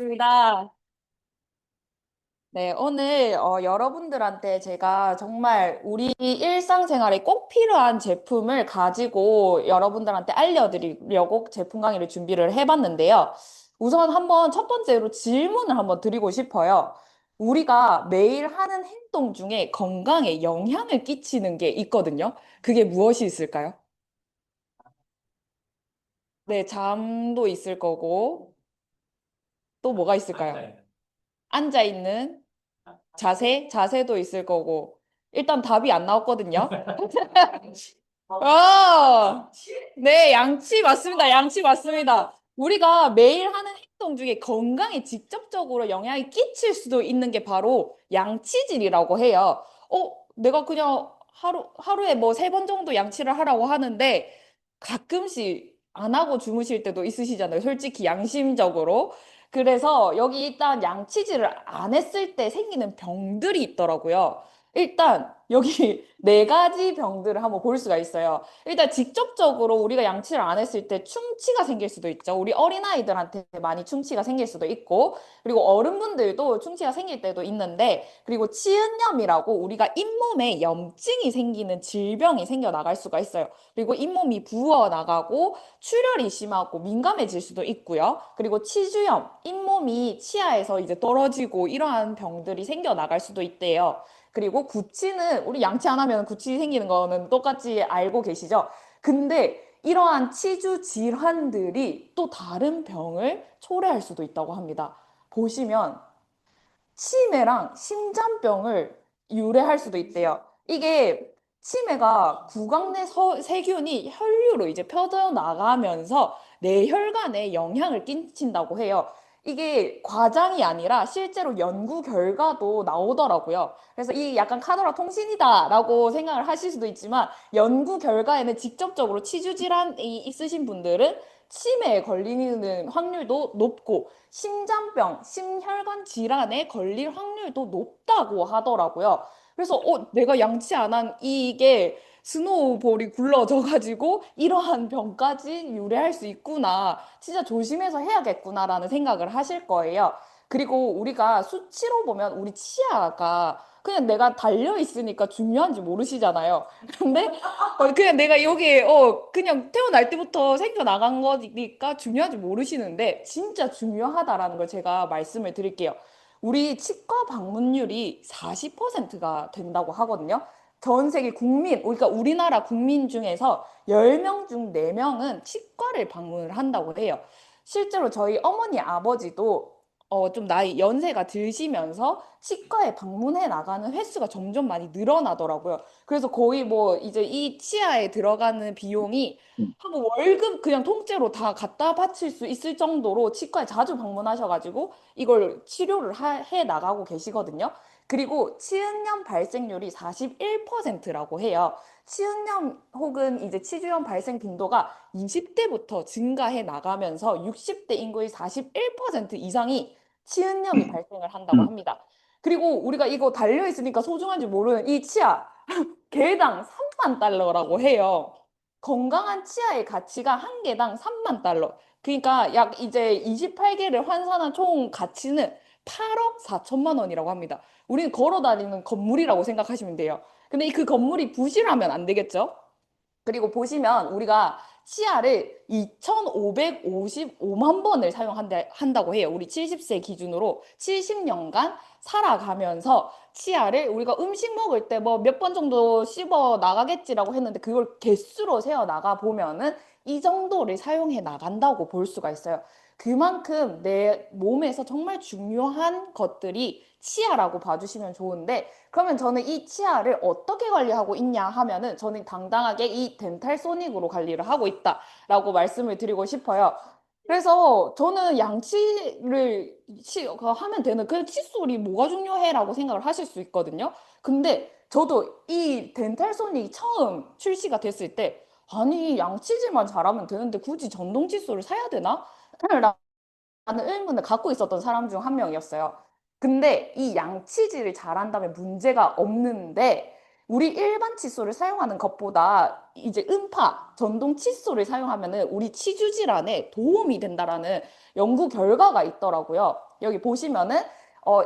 반갑습니다. 네, 오늘 여러분들한테 제가 정말 우리 일상생활에 꼭 필요한 제품을 가지고 여러분들한테 알려드리려고 제품 강의를 준비를 해봤는데요. 우선 한번 첫 번째로 질문을 한번 드리고 싶어요. 우리가 매일 하는 행동 중에 건강에 영향을 끼치는 게 있거든요. 그게 무엇이 있을까요? 네, 잠도 있을 거고, 또 뭐가 있을까요? 앉아 있는 자세도 있을 거고. 일단 답이 안 나왔거든요. 어, 네, 양치 맞습니다. 양치 맞습니다. 우리가 매일 하는 행동 중에 건강에 직접적으로 영향이 끼칠 수도 있는 게 바로 양치질이라고 해요. 내가 그냥 하루에 뭐 3번 정도 양치를 하라고 하는데 가끔씩 안 하고 주무실 때도 있으시잖아요. 솔직히 양심적으로. 그래서 여기 일단 양치질을 안 했을 때 생기는 병들이 있더라고요. 일단 여기 4가지 병들을 한번 볼 수가 있어요. 일단 직접적으로 우리가 양치를 안 했을 때 충치가 생길 수도 있죠. 우리 어린아이들한테 많이 충치가 생길 수도 있고, 그리고 어른분들도 충치가 생길 때도 있는데, 그리고 치은염이라고 우리가 잇몸에 염증이 생기는 질병이 생겨 나갈 수가 있어요. 그리고 잇몸이 부어 나가고 출혈이 심하고 민감해질 수도 있고요. 그리고 치주염, 잇몸이 치아에서 이제 떨어지고 이러한 병들이 생겨 나갈 수도 있대요. 그리고 구취는 우리 양치 안 하면 구취 생기는 거는 똑같이 알고 계시죠? 근데 이러한 치주 질환들이 또 다른 병을 초래할 수도 있다고 합니다. 보시면 치매랑 심장병을 유래할 수도 있대요. 이게 치매가 구강 내 세균이 혈류로 이제 퍼져나가면서 뇌혈관에 영향을 끼친다고 해요. 이게 과장이 아니라 실제로 연구 결과도 나오더라고요. 그래서 이 약간 카더라 통신이다라고 생각을 하실 수도 있지만 연구 결과에는 직접적으로 치주 질환이 있으신 분들은 치매에 걸리는 확률도 높고 심장병, 심혈관 질환에 걸릴 확률도 높다고 하더라고요. 그래서 내가 양치 안 한 이게 스노우볼이 굴러져가지고 이러한 병까지 유래할 수 있구나. 진짜 조심해서 해야겠구나라는 생각을 하실 거예요. 그리고 우리가 수치로 보면 우리 치아가 그냥 내가 달려 있으니까 중요한지 모르시잖아요. 근데 그냥 내가 여기 그냥 태어날 때부터 생겨나간 거니까 중요한지 모르시는데 진짜 중요하다라는 걸 제가 말씀을 드릴게요. 우리 치과 방문율이 40%가 된다고 하거든요. 전 세계 국민, 그러니까 우리나라 국민 중에서 10명 중 4명은 치과를 방문을 한다고 해요. 실제로 저희 어머니 아버지도 좀 나이 연세가 드시면서 치과에 방문해 나가는 횟수가 점점 많이 늘어나더라고요. 그래서 거의 뭐 이제 이 치아에 들어가는 비용이 한번 월급 그냥 통째로 다 갖다 바칠 수 있을 정도로 치과에 자주 방문하셔가지고 이걸 치료를 해 나가고 계시거든요. 그리고 치은염 발생률이 41%라고 해요. 치은염 혹은 이제 치주염 발생 빈도가 20대부터 증가해 나가면서 60대 인구의 41% 이상이 치은염이 발생을 한다고 합니다. 그리고 우리가 이거 달려있으니까 소중한지 모르는 이 치아, 개당 3만 달러라고 해요. 건강한 치아의 가치가 한 개당 3만 달러. 그러니까 약 이제 28개를 환산한 총 가치는 8억 4천만 원이라고 합니다. 우리는 걸어 다니는 건물이라고 생각하시면 돼요. 근데 그 건물이 부실하면 안 되겠죠? 그리고 보시면 우리가 치아를 2,555만 번을 한다고 해요. 우리 70세 기준으로 70년간 살아가면서 치아를 우리가 음식 먹을 때 뭐 몇 번 정도 씹어 나가겠지라고 했는데 그걸 개수로 세어 나가 보면은 이 정도를 사용해 나간다고 볼 수가 있어요. 그만큼 내 몸에서 정말 중요한 것들이 치아라고 봐주시면 좋은데 그러면 저는 이 치아를 어떻게 관리하고 있냐 하면은 저는 당당하게 이 덴탈 소닉으로 관리를 하고 있다라고 말씀을 드리고 싶어요. 그래서 저는 양치를 하면 되는 그 칫솔이 뭐가 중요해라고 생각을 하실 수 있거든요. 근데 저도 이 덴탈 소닉이 처음 출시가 됐을 때 아니 양치질만 잘하면 되는데 굳이 전동 칫솔을 사야 되나? 라는 의문을 갖고 있었던 사람 중 한 명이었어요. 근데 이 양치질을 잘한다면 문제가 없는데 우리 일반 칫솔을 사용하는 것보다 이제 음파, 전동 칫솔을 사용하면은 우리 치주 질환에 도움이 된다라는 연구 결과가 있더라고요. 여기 보시면은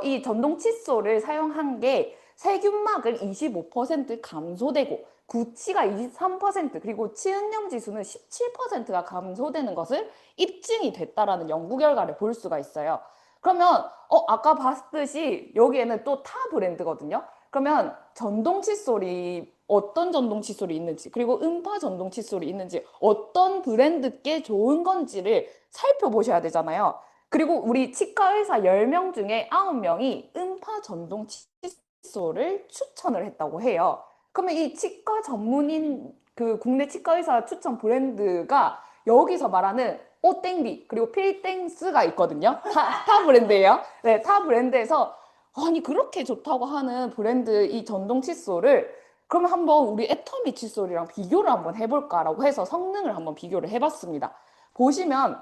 이 전동 칫솔을 사용한 게 세균막을 25% 감소되고 구취가 23% 그리고 치은염 지수는 17%가 감소되는 것을 입증이 됐다라는 연구 결과를 볼 수가 있어요. 그러면 아까 봤듯이 여기에는 또 타 브랜드거든요. 그러면 전동 칫솔이 어떤 전동 칫솔이 있는지 그리고 음파 전동 칫솔이 있는지 어떤 브랜드께 좋은 건지를 살펴보셔야 되잖아요. 그리고 우리 치과 의사 10명 중에 9명이 음파 전동 칫솔을 추천을 했다고 해요. 그러면 이 치과 전문인 그 국내 치과 의사 추천 브랜드가 여기서 말하는 오땡비 그리고 필땡스가 있거든요. 타 브랜드예요. 네, 타 브랜드에서 아니 그렇게 좋다고 하는 브랜드 이 전동 칫솔을 그러면 한번 우리 애터미 칫솔이랑 비교를 한번 해볼까라고 해서 성능을 한번 비교를 해봤습니다. 보시면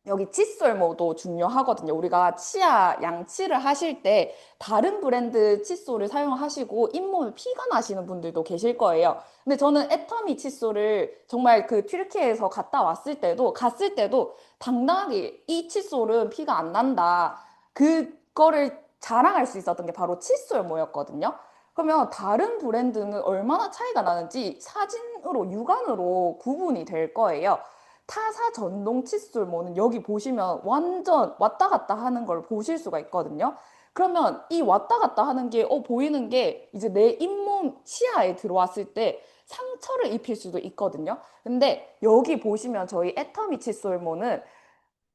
여기 칫솔모도 중요하거든요. 우리가 치아 양치를 하실 때 다른 브랜드 칫솔을 사용하시고 잇몸에 피가 나시는 분들도 계실 거예요. 근데 저는 애터미 칫솔을 정말 그 튀르키예에서 갔을 때도 당당하게 이 칫솔은 피가 안 난다. 그거를 자랑할 수 있었던 게 바로 칫솔모였거든요. 그러면 다른 브랜드는 얼마나 차이가 나는지 사진으로 육안으로 구분이 될 거예요. 타사 전동 칫솔모는 여기 보시면 완전 왔다 갔다 하는 걸 보실 수가 있거든요. 그러면 이 왔다 갔다 하는 게 보이는 게 이제 내 잇몸 치아에 들어왔을 때 상처를 입힐 수도 있거든요. 근데 여기 보시면 저희 애터미 칫솔모는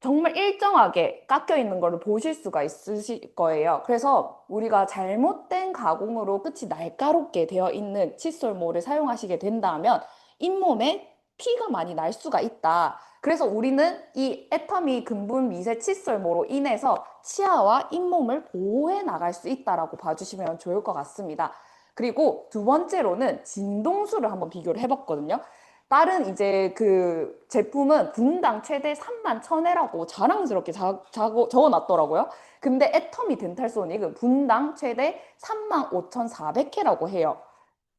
정말 일정하게 깎여 있는 거를 보실 수가 있으실 거예요. 그래서 우리가 잘못된 가공으로 끝이 날카롭게 되어 있는 칫솔모를 사용하시게 된다면 잇몸에 피가 많이 날 수가 있다. 그래서 우리는 이 애터미 근분 미세 칫솔모로 인해서 치아와 잇몸을 보호해 나갈 수 있다라고 봐주시면 좋을 것 같습니다. 그리고 두 번째로는 진동수를 한번 비교를 해봤거든요. 다른 이제 그 제품은 분당 최대 3만 1000회라고 자랑스럽게 적어놨더라고요. 근데 애터미 덴탈소닉은 분당 최대 3만 5400회라고 해요.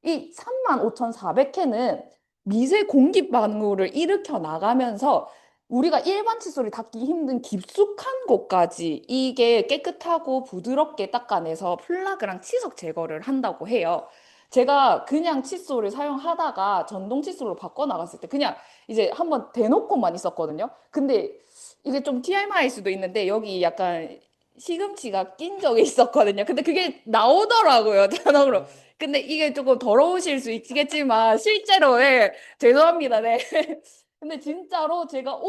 이 3만 5400회는 미세 공기 방울을 일으켜 나가면서 우리가 일반 칫솔이 닦기 힘든 깊숙한 곳까지 이게 깨끗하고 부드럽게 닦아내서 플라그랑 치석 제거를 한다고 해요. 제가 그냥 칫솔을 사용하다가 전동 칫솔로 바꿔 나갔을 때 그냥 이제 한번 대놓고만 있었거든요. 근데 이게 좀 TMI일 수도 있는데 여기 약간 시금치가 낀 적이 있었거든요. 근데 그게 나오더라고요, 자동으로. 근데 이게 조금 더러우실 수 있겠지만 실제로 죄송합니다. 네. 근데 진짜로 제가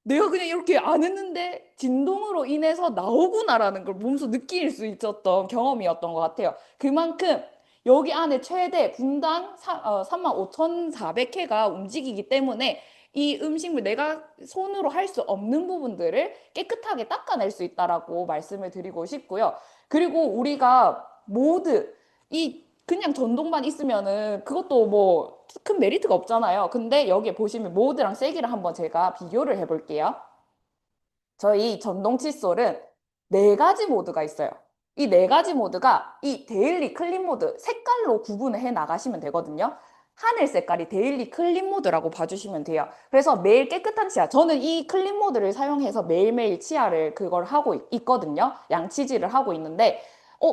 내가 그냥 이렇게 안 했는데 진동으로 인해서 나오구나라는 걸 몸소 느낄 수 있었던 경험이었던 것 같아요. 그만큼 여기 안에 최대 분당 35,400회가 움직이기 때문에 이 음식물 내가 손으로 할 수 없는 부분들을 깨끗하게 닦아낼 수 있다라고 말씀을 드리고 싶고요. 그리고 우리가 모드 이 그냥 전동만 있으면은 그것도 뭐 큰 메리트가 없잖아요. 근데 여기에 보시면 모드랑 세기를 한번 제가 비교를 해볼게요. 저희 전동 칫솔은 네 가지 모드가 있어요. 이 네 가지 모드가 이 데일리 클린 모드 색깔로 구분을 해 나가시면 되거든요. 하늘 색깔이 데일리 클린 모드라고 봐주시면 돼요. 그래서 매일 깨끗한 치아. 저는 이 클린 모드를 사용해서 매일매일 치아를 그걸 하고 있거든요. 양치질을 하고 있는데,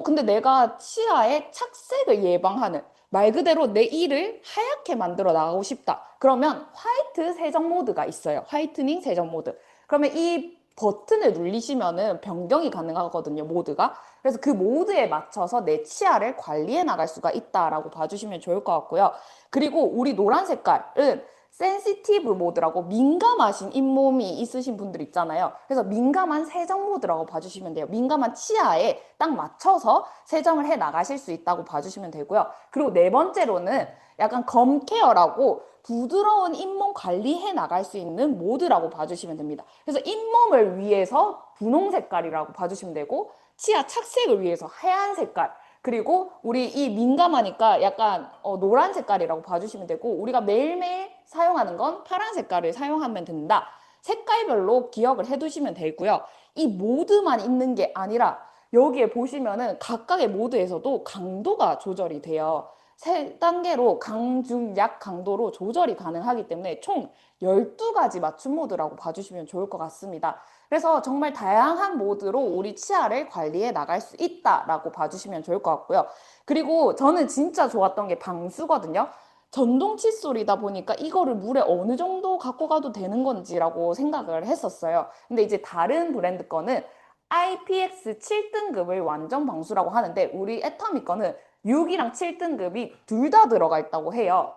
근데 내가 치아의 착색을 예방하는 말 그대로 내 이를 하얗게 만들어 나가고 싶다. 그러면 화이트 세정 모드가 있어요. 화이트닝 세정 모드. 그러면 이 버튼을 누르시면은 변경이 가능하거든요, 모드가. 그래서 그 모드에 맞춰서 내 치아를 관리해 나갈 수가 있다라고 봐주시면 좋을 것 같고요. 그리고 우리 노란 색깔은 센시티브 모드라고 민감하신 잇몸이 있으신 분들 있잖아요. 그래서 민감한 세정 모드라고 봐주시면 돼요. 민감한 치아에 딱 맞춰서 세정을 해 나가실 수 있다고 봐주시면 되고요. 그리고 네 번째로는 약간 검 케어라고 부드러운 잇몸 관리해 나갈 수 있는 모드라고 봐주시면 됩니다. 그래서 잇몸을 위해서 분홍 색깔이라고 봐주시면 되고 치아 착색을 위해서 하얀 색깔 그리고 우리 이 민감하니까 약간 노란 색깔이라고 봐주시면 되고 우리가 매일매일 사용하는 건 파란 색깔을 사용하면 된다. 색깔별로 기억을 해두시면 되고요. 이 모드만 있는 게 아니라 여기에 보시면은 각각의 모드에서도 강도가 조절이 돼요. 세 단계로 강, 중, 약 강도로 조절이 가능하기 때문에 총 12가지 맞춤 모드라고 봐주시면 좋을 것 같습니다. 그래서 정말 다양한 모드로 우리 치아를 관리해 나갈 수 있다라고 봐주시면 좋을 것 같고요. 그리고 저는 진짜 좋았던 게 방수거든요. 전동 칫솔이다 보니까 이거를 물에 어느 정도 갖고 가도 되는 건지라고 생각을 했었어요. 근데 이제 다른 브랜드 거는 IPX 7등급을 완전 방수라고 하는데 우리 애터미 거는 6이랑 7등급이 둘 다 들어가 있다고 해요.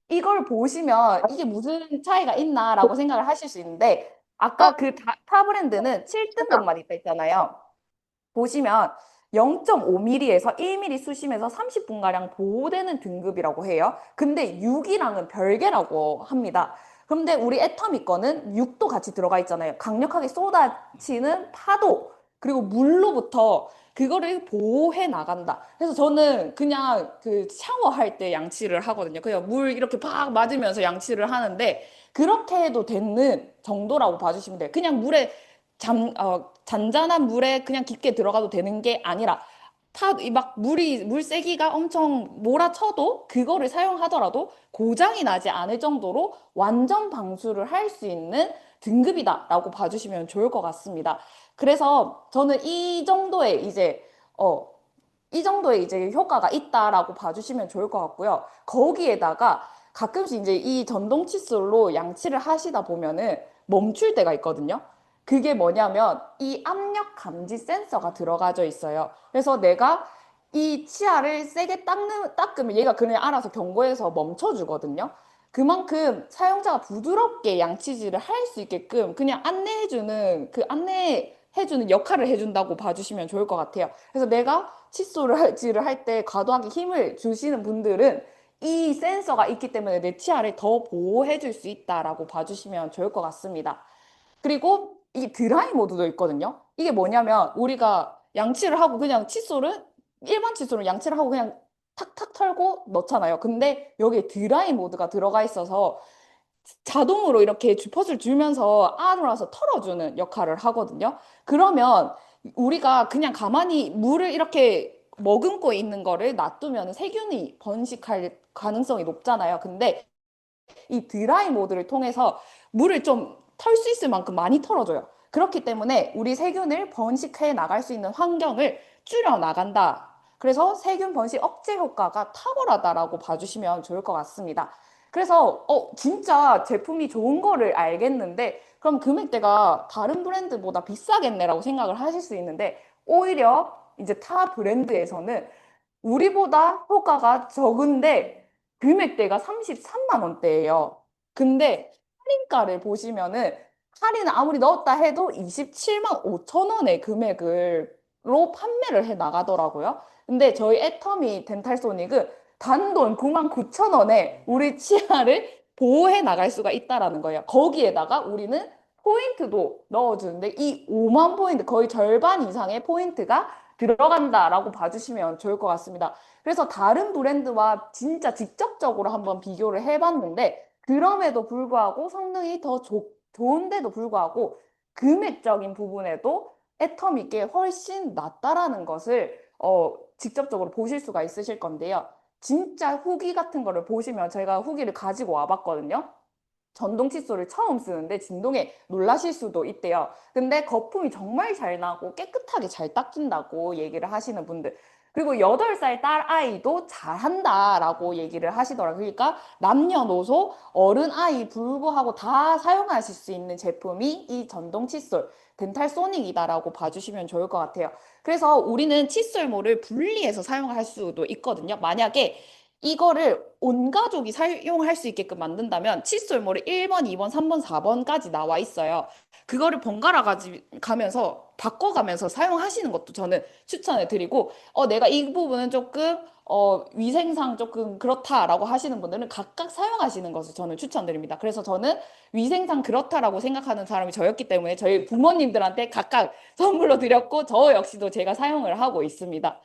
이걸 보시면 이게 무슨 차이가 있나라고 생각을 하실 수 있는데 아까 그 타 브랜드는 7등급만 있다 했잖아요. 보시면 0.5mm에서 1mm 수심에서 30분가량 보호되는 등급이라고 해요. 근데 6이랑은 별개라고 합니다. 그런데 우리 애터미 거는 6도 같이 들어가 있잖아요. 강력하게 쏟아지는 파도, 그리고 물로부터 그거를 보호해 나간다. 그래서 저는 그냥 그 샤워할 때 양치를 하거든요. 그냥 물 이렇게 팍 맞으면서 양치를 하는데 그렇게 해도 되는 정도라고 봐주시면 돼요. 그냥 물에 잔잔한 물에 그냥 깊게 들어가도 되는 게 아니라 막 물 세기가 엄청 몰아쳐도 그거를 사용하더라도 고장이 나지 않을 정도로 완전 방수를 할 수 있는 등급이다라고 봐주시면 좋을 것 같습니다. 그래서 저는 이 정도의 이제 효과가 있다라고 봐주시면 좋을 것 같고요. 거기에다가 가끔씩 이제 이 전동 칫솔로 양치를 하시다 보면은 멈출 때가 있거든요. 그게 뭐냐면 이 압력 감지 센서가 들어가져 있어요. 그래서 내가 이 치아를 세게 닦으면 얘가 그냥 알아서 경고해서 멈춰주거든요. 그만큼 사용자가 부드럽게 양치질을 할 수 있게끔 그냥 안내해주는 역할을 해준다고 봐주시면 좋을 것 같아요. 그래서 내가 칫솔질을 할 때 과도하게 힘을 주시는 분들은 이 센서가 있기 때문에 내 치아를 더 보호해줄 수 있다라고 봐주시면 좋을 것 같습니다. 그리고 이 드라이 모드도 있거든요. 이게 뭐냐면 우리가 양치를 하고 그냥 일반 칫솔은 양치를 하고 그냥 탁탁 털고 넣잖아요. 근데 여기에 드라이 모드가 들어가 있어서 자동으로 이렇게 주퍼를 줄면서 안으로 와서 털어주는 역할을 하거든요. 그러면 우리가 그냥 가만히 물을 이렇게 머금고 있는 거를 놔두면 세균이 번식할 가능성이 높잖아요. 근데 이 드라이 모드를 통해서 물을 좀 털 수 있을 만큼 많이 털어줘요. 그렇기 때문에 우리 세균을 번식해 나갈 수 있는 환경을 줄여 나간다. 그래서 세균 번식 억제 효과가 탁월하다라고 봐주시면 좋을 것 같습니다. 그래서 진짜 제품이 좋은 거를 알겠는데 그럼 금액대가 다른 브랜드보다 비싸겠네라고 생각을 하실 수 있는데 오히려 이제 타 브랜드에서는 우리보다 효과가 적은데 금액대가 33만 원대예요. 근데 할인가를 보시면은 할인을 아무리 넣었다 해도 27만 5천 원의 금액으로 판매를 해 나가더라고요. 근데 저희 애터미 덴탈소닉은 단돈 9만 9천 원에 우리 치아를 보호해 나갈 수가 있다라는 거예요. 거기에다가 우리는 포인트도 넣어주는데 이 5만 포인트, 거의 절반 이상의 포인트가 들어간다라고 봐주시면 좋을 것 같습니다. 그래서 다른 브랜드와 진짜 직접적으로 한번 비교를 해봤는데 그럼에도 불구하고 성능이 좋은데도 불구하고 금액적인 부분에도 애터미께 훨씬 낫다라는 것을 직접적으로 보실 수가 있으실 건데요. 진짜 후기 같은 거를 보시면 제가 후기를 가지고 와봤거든요. 전동 칫솔을 처음 쓰는데 진동에 놀라실 수도 있대요. 근데 거품이 정말 잘 나고 깨끗하게 잘 닦인다고 얘기를 하시는 분들. 그리고 8살 딸 아이도 잘한다라고 얘기를 하시더라고요. 그러니까 남녀노소 어른 아이 불구하고 다 사용하실 수 있는 제품이 이 전동 칫솔 덴탈 소닉이다라고 봐주시면 좋을 것 같아요. 그래서 우리는 칫솔모를 분리해서 사용할 수도 있거든요. 만약에 이거를 온 가족이 사용할 수 있게끔 만든다면 칫솔모를 1번, 2번, 3번, 4번까지 나와 있어요. 그거를 가면서 바꿔가면서 사용하시는 것도 저는 추천을 드리고 내가 이 부분은 조금 위생상 조금 그렇다라고 하시는 분들은 각각 사용하시는 것을 저는 추천드립니다. 그래서 저는 위생상 그렇다라고 생각하는 사람이 저였기 때문에 저희 부모님들한테 각각 선물로 드렸고 저 역시도 제가 사용을 하고 있습니다.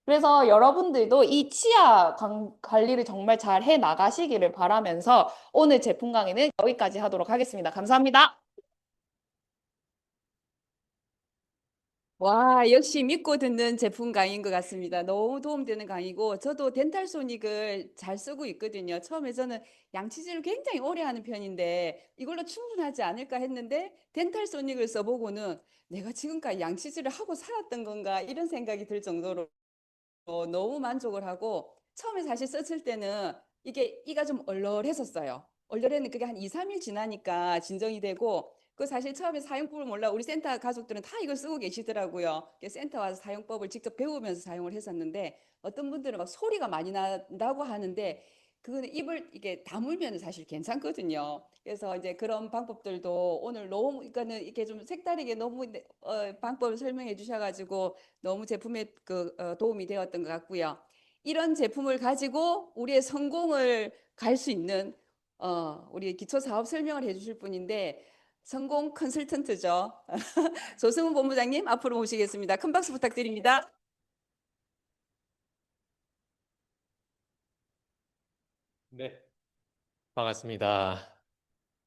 그래서 여러분들도 이 치아 관리를 정말 잘 해 나가시기를 바라면서 오늘 제품 강의는 여기까지 하도록 하겠습니다. 감사합니다. 와, 역시 믿고 듣는 제품 강의인 것 같습니다. 너무 도움되는 강의고, 저도 덴탈 소닉을 잘 쓰고 있거든요. 처음에 저는 양치질을 굉장히 오래 하는 편인데, 이걸로 충분하지 않을까 했는데, 덴탈 소닉을 써보고는 내가 지금까지 양치질을 하고 살았던 건가, 이런 생각이 들 정도로 너무 만족을 하고 처음에 사실 썼을 때는 이게 이가 좀 얼얼했었어요. 얼얼했는데 그게 한 2, 3일 지나니까 진정이 되고 그 사실 처음에 사용법을 몰라 우리 센터 가족들은 다 이걸 쓰고 계시더라고요. 센터 와서 사용법을 직접 배우면서 사용을 했었는데 어떤 분들은 막 소리가 많이 난다고 하는데 그거는 입을 이게 다물면 사실 괜찮거든요. 그래서 이제 그런 방법들도 오늘 너무 그러니까는 이렇게 좀 색다르게 너무 방법을 설명해 주셔가지고 너무 제품에 도움이 되었던 것 같고요. 이런 제품을 가지고 우리의 성공을 갈 수 있는 우리 기초 사업 설명을 해주실 분인데 성공 컨설턴트죠. 조승훈 본부장님 앞으로 모시겠습니다. 큰 박수 부탁드립니다. 네, 반갑습니다.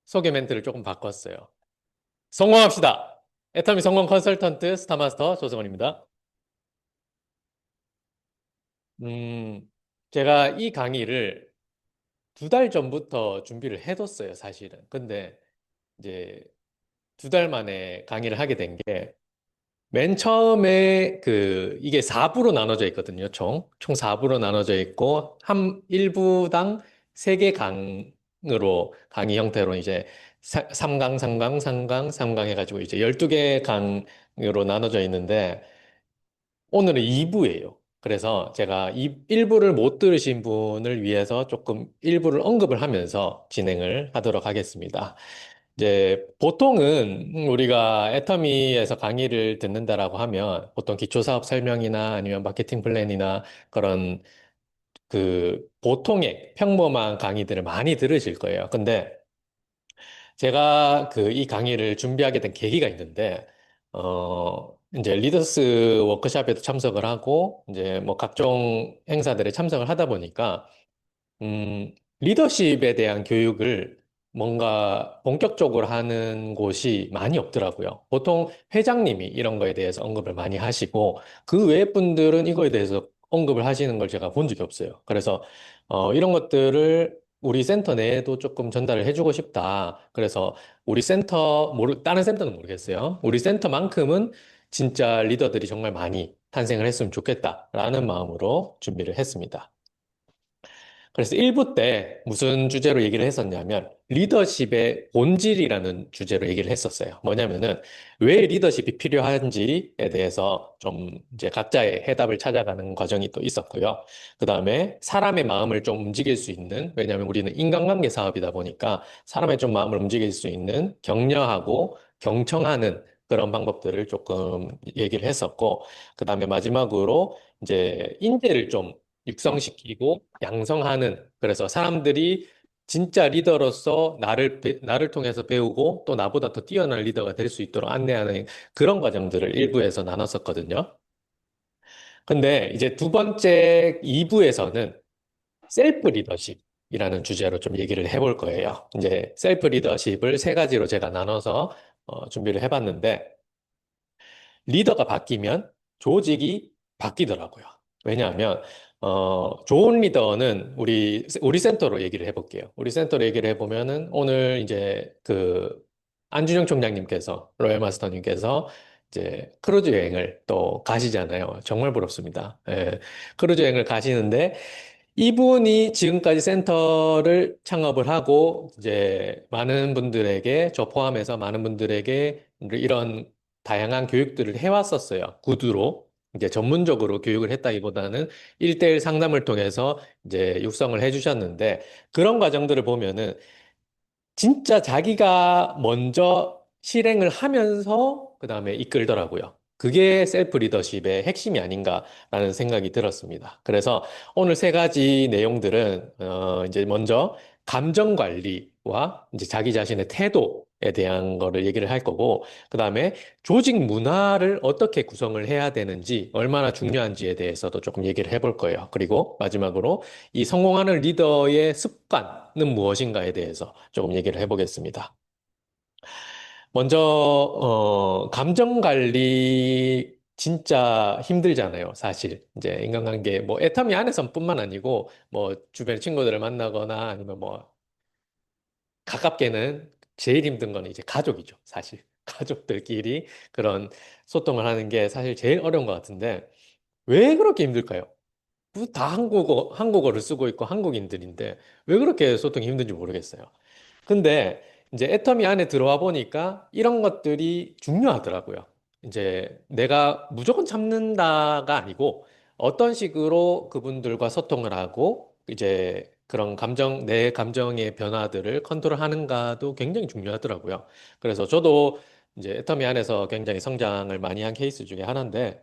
소개 멘트를 조금 바꿨어요. 성공합시다! 애터미 성공 컨설턴트 스타마스터 조승원입니다. 음, 제가 이 강의를 2달 전부터 준비를 해뒀어요, 사실은. 근데 이제 2달 만에 강의를 하게 된 게, 맨 처음에 이게 4부로 나눠져 있거든요, 총 4부로 나눠져 있고, 1부당 3개 강으로, 강의 형태로 이제 3강, 3강, 3강, 3강 해가지고 이제 12개 강으로 나눠져 있는데, 오늘은 2부예요. 그래서 제가 1부를 못 들으신 분을 위해서 조금 일부를 언급을 하면서 진행을 하도록 하겠습니다. 이제 보통은 우리가 애터미에서 강의를 듣는다라고 하면 보통 기초사업 설명이나 아니면 마케팅 플랜이나 그런 보통의 평범한 강의들을 많이 들으실 거예요. 근데 제가 이 강의를 준비하게 된 계기가 있는데, 이제 리더스 워크숍에도 참석을 하고, 이제 뭐 각종 행사들에 참석을 하다 보니까, 리더십에 대한 교육을 뭔가 본격적으로 하는 곳이 많이 없더라고요. 보통 회장님이 이런 거에 대해서 언급을 많이 하시고, 그 외의 분들은 이거에 대해서 언급을 하시는 걸 제가 본 적이 없어요. 그래서, 이런 것들을 우리 센터 내에도 조금 전달을 해주고 싶다. 그래서 우리 다른 센터는 모르겠어요. 우리 센터만큼은 진짜 리더들이 정말 많이 탄생을 했으면 좋겠다라는 마음으로 준비를 했습니다. 그래서 1부 때 무슨 주제로 얘기를 했었냐면 리더십의 본질이라는 주제로 얘기를 했었어요. 뭐냐면은 왜 리더십이 필요한지에 대해서 좀 이제 각자의 해답을 찾아가는 과정이 또 있었고요. 그 다음에 사람의 마음을 좀 움직일 수 있는, 왜냐하면 우리는 인간관계 사업이다 보니까 사람의 좀 마음을 움직일 수 있는 격려하고 경청하는 그런 방법들을 조금 얘기를 했었고, 그 다음에 마지막으로 이제 인재를 좀 육성시키고 양성하는, 그래서 사람들이 진짜 리더로서 나를 통해서 배우고 또 나보다 더 뛰어난 리더가 될 수 있도록 안내하는 그런 과정들을 일부에서 나눴었거든요. 근데 이제 두 번째 2부에서는 셀프 리더십이라는 주제로 좀 얘기를 해볼 거예요. 이제 셀프 리더십을 3가지로 제가 나눠서 준비를 해봤는데, 리더가 바뀌면 조직이 바뀌더라고요. 왜냐하면 좋은 리더는 우리 센터로 얘기를 해볼게요. 우리 센터로 얘기를 해보면은 오늘 이제 안준영 총장님께서 로열 마스터님께서 이제 크루즈 여행을 또 가시잖아요. 정말 부럽습니다. 예, 크루즈 여행을 가시는데 이분이 지금까지 센터를 창업을 하고 이제 많은 분들에게, 저 포함해서 많은 분들에게 이런 다양한 교육들을 해왔었어요. 구두로. 이제 전문적으로 교육을 했다기보다는 1대1 상담을 통해서 이제 육성을 해주셨는데, 그런 과정들을 보면은 진짜 자기가 먼저 실행을 하면서 그 다음에 이끌더라고요. 그게 셀프 리더십의 핵심이 아닌가라는 생각이 들었습니다. 그래서 오늘 3가지 내용들은 이제 먼저 감정 관리와 이제 자기 자신의 태도에 대한 거를 얘기를 할 거고, 그 다음에 조직 문화를 어떻게 구성을 해야 되는지, 얼마나 중요한지에 대해서도 조금 얘기를 해볼 거예요. 그리고 마지막으로 이 성공하는 리더의 습관은 무엇인가에 대해서 조금 얘기를 해보겠습니다. 먼저, 감정 관리에 진짜 힘들잖아요, 사실. 이제 인간관계, 뭐, 애터미 안에서뿐만 아니고, 뭐, 주변 친구들을 만나거나 아니면 뭐, 가깝게는 제일 힘든 거는 이제 가족이죠, 사실. 가족들끼리 그런 소통을 하는 게 사실 제일 어려운 것 같은데, 왜 그렇게 힘들까요? 다 한국어를 쓰고 있고 한국인들인데, 왜 그렇게 소통이 힘든지 모르겠어요. 근데 이제 애터미 안에 들어와 보니까 이런 것들이 중요하더라고요. 이제 내가 무조건 참는다가 아니고 어떤 식으로 그분들과 소통을 하고 이제 그런 내 감정의 변화들을 컨트롤하는가도 굉장히 중요하더라고요. 그래서 저도 이제 애터미 안에서 굉장히 성장을 많이 한 케이스 중에 하나인데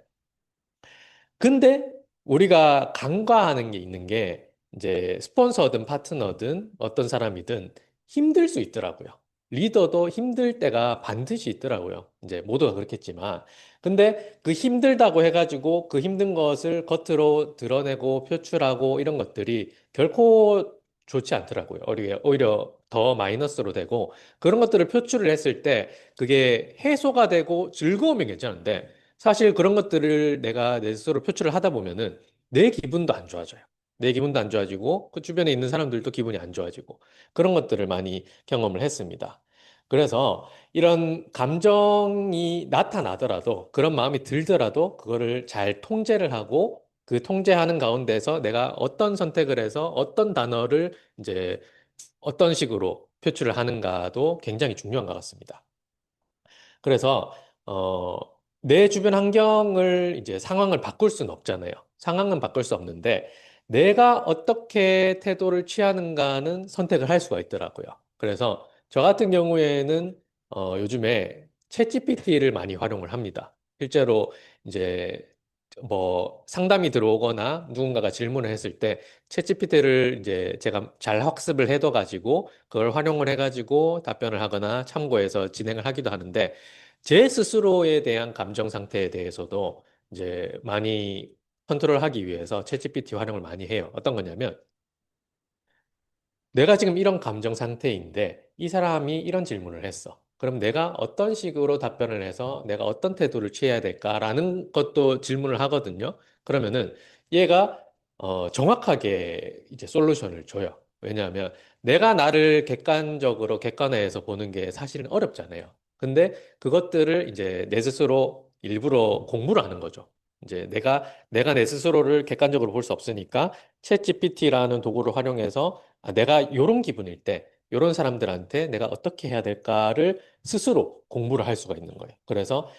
근데 우리가 간과하는 게 있는 게 이제 스폰서든 파트너든 어떤 사람이든 힘들 수 있더라고요. 리더도 힘들 때가 반드시 있더라고요. 이제 모두가 그렇겠지만. 근데 그 힘들다고 해가지고 그 힘든 것을 겉으로 드러내고 표출하고 이런 것들이 결코 좋지 않더라고요. 오히려 더 마이너스로 되고 그런 것들을 표출을 했을 때 그게 해소가 되고 즐거우면 괜찮은데 사실 그런 것들을 내가 내 스스로 표출을 하다 보면은 내 기분도 안 좋아져요. 내 기분도 안 좋아지고 그 주변에 있는 사람들도 기분이 안 좋아지고 그런 것들을 많이 경험을 했습니다. 그래서 이런 감정이 나타나더라도 그런 마음이 들더라도 그거를 잘 통제를 하고 그 통제하는 가운데서 내가 어떤 선택을 해서 어떤 단어를 이제 어떤 식으로 표출을 하는가도 굉장히 중요한 것 같습니다. 그래서 어, 내 주변 환경을 이제 상황을 바꿀 수는 없잖아요. 상황은 바꿀 수 없는데 내가 어떻게 태도를 취하는가는 선택을 할 수가 있더라고요. 그래서 저 같은 경우에는 요즘에 챗GPT를 많이 활용을 합니다. 실제로 이제 뭐 상담이 들어오거나 누군가가 질문을 했을 때 챗GPT를 이제 제가 잘 학습을 해둬 가지고 그걸 활용을 해 가지고 답변을 하거나 참고해서 진행을 하기도 하는데 제 스스로에 대한 감정 상태에 대해서도 이제 많이 컨트롤하기 위해서 챗GPT 활용을 많이 해요. 어떤 거냐면 내가 지금 이런 감정 상태인데 이 사람이 이런 질문을 했어. 그럼 내가 어떤 식으로 답변을 해서 내가 어떤 태도를 취해야 될까라는 것도 질문을 하거든요. 그러면은 얘가 정확하게 이제 솔루션을 줘요. 왜냐하면 내가 나를 객관적으로 객관화해서 보는 게 사실은 어렵잖아요. 근데 그것들을 이제 내 스스로 일부러 공부를 하는 거죠. 이제 내가 내 스스로를 객관적으로 볼 수 없으니까 챗 GPT라는 도구를 활용해서 내가 이런 기분일 때, 이런 사람들한테 내가 어떻게 해야 될까를 스스로 공부를 할 수가 있는 거예요. 그래서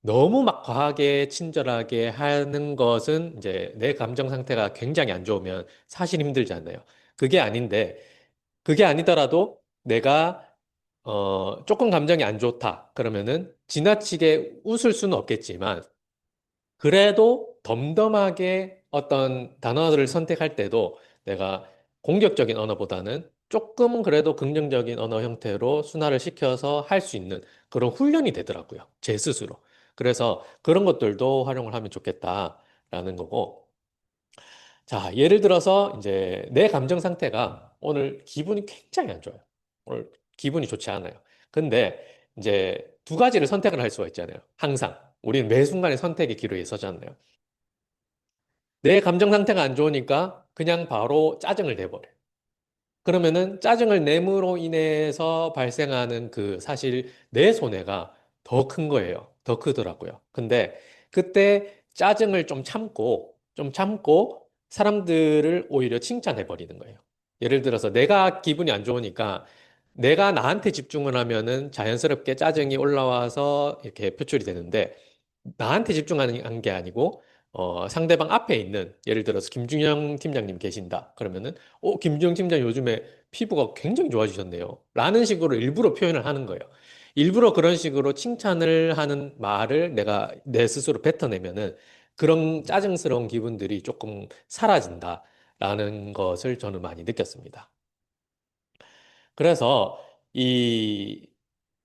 너무 막 과하게 친절하게 하는 것은 이제 내 감정 상태가 굉장히 안 좋으면 사실 힘들지 않나요? 그게 아닌데, 그게 아니더라도 내가 조금 감정이 안 좋다. 그러면은 지나치게 웃을 수는 없겠지만 그래도 덤덤하게 어떤 단어들을 선택할 때도 내가 공격적인 언어보다는 조금은 그래도 긍정적인 언어 형태로 순화를 시켜서 할 수 있는 그런 훈련이 되더라고요. 제 스스로. 그래서 그런 것들도 활용을 하면 좋겠다라는 거고. 자, 예를 들어서 이제 내 감정 상태가 오늘 기분이 굉장히 안 좋아요. 오늘 기분이 좋지 않아요. 근데 이제 두 가지를 선택을 할 수가 있잖아요. 항상. 우리는 매 순간에 선택의 기로에 서잖아요. 내 감정 상태가 안 좋으니까 그냥 바로 짜증을 내버려. 그러면은 짜증을 내므로 인해서 발생하는 그 사실 내 손해가 더 큰 거예요. 더 크더라고요. 근데 그때 짜증을 좀 참고 사람들을 오히려 칭찬해 버리는 거예요. 예를 들어서 내가 기분이 안 좋으니까 내가 나한테 집중을 하면은 자연스럽게 짜증이 올라와서 이렇게 표출이 되는데 나한테 집중하는 게 아니고 상대방 앞에 있는 예를 들어서 김준영 팀장님 계신다. 그러면은 김준영 팀장 요즘에 피부가 굉장히 좋아지셨네요. 라는 식으로 일부러 표현을 하는 거예요. 일부러 그런 식으로 칭찬을 하는 말을 내가 내 스스로 뱉어내면은 그런 짜증스러운 기분들이 조금 사라진다라는 것을 저는 많이 느꼈습니다. 그래서 이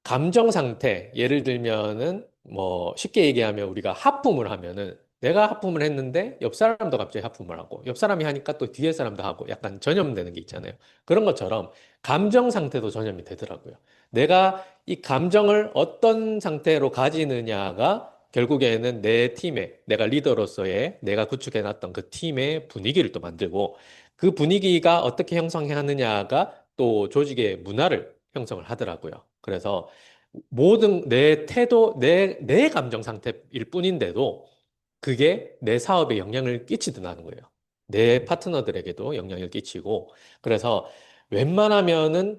감정 상태, 예를 들면은 뭐 쉽게 얘기하면 우리가 하품을 하면은 내가 하품을 했는데 옆 사람도 갑자기 하품을 하고 옆 사람이 하니까 또 뒤에 사람도 하고 약간 전염되는 게 있잖아요. 그런 것처럼 감정 상태도 전염이 되더라고요. 내가 이 감정을 어떤 상태로 가지느냐가 결국에는 내 팀에, 내가 리더로서의 내가 구축해놨던 그 팀의 분위기를 또 만들고 그 분위기가 어떻게 형성하느냐가 또 조직의 문화를 형성을 하더라고요. 그래서 모든 내 태도, 내 감정 상태일 뿐인데도 그게 내 사업에 영향을 끼치더라는 거예요. 내 파트너들에게도 영향을 끼치고 그래서 웬만하면은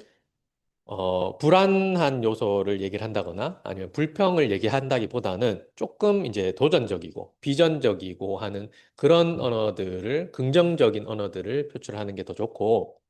불안한 요소를 얘기를 한다거나 아니면 불평을 얘기한다기보다는 조금 이제 도전적이고 비전적이고 하는 그런 언어들을, 긍정적인 언어들을 표출하는 게 더 좋고,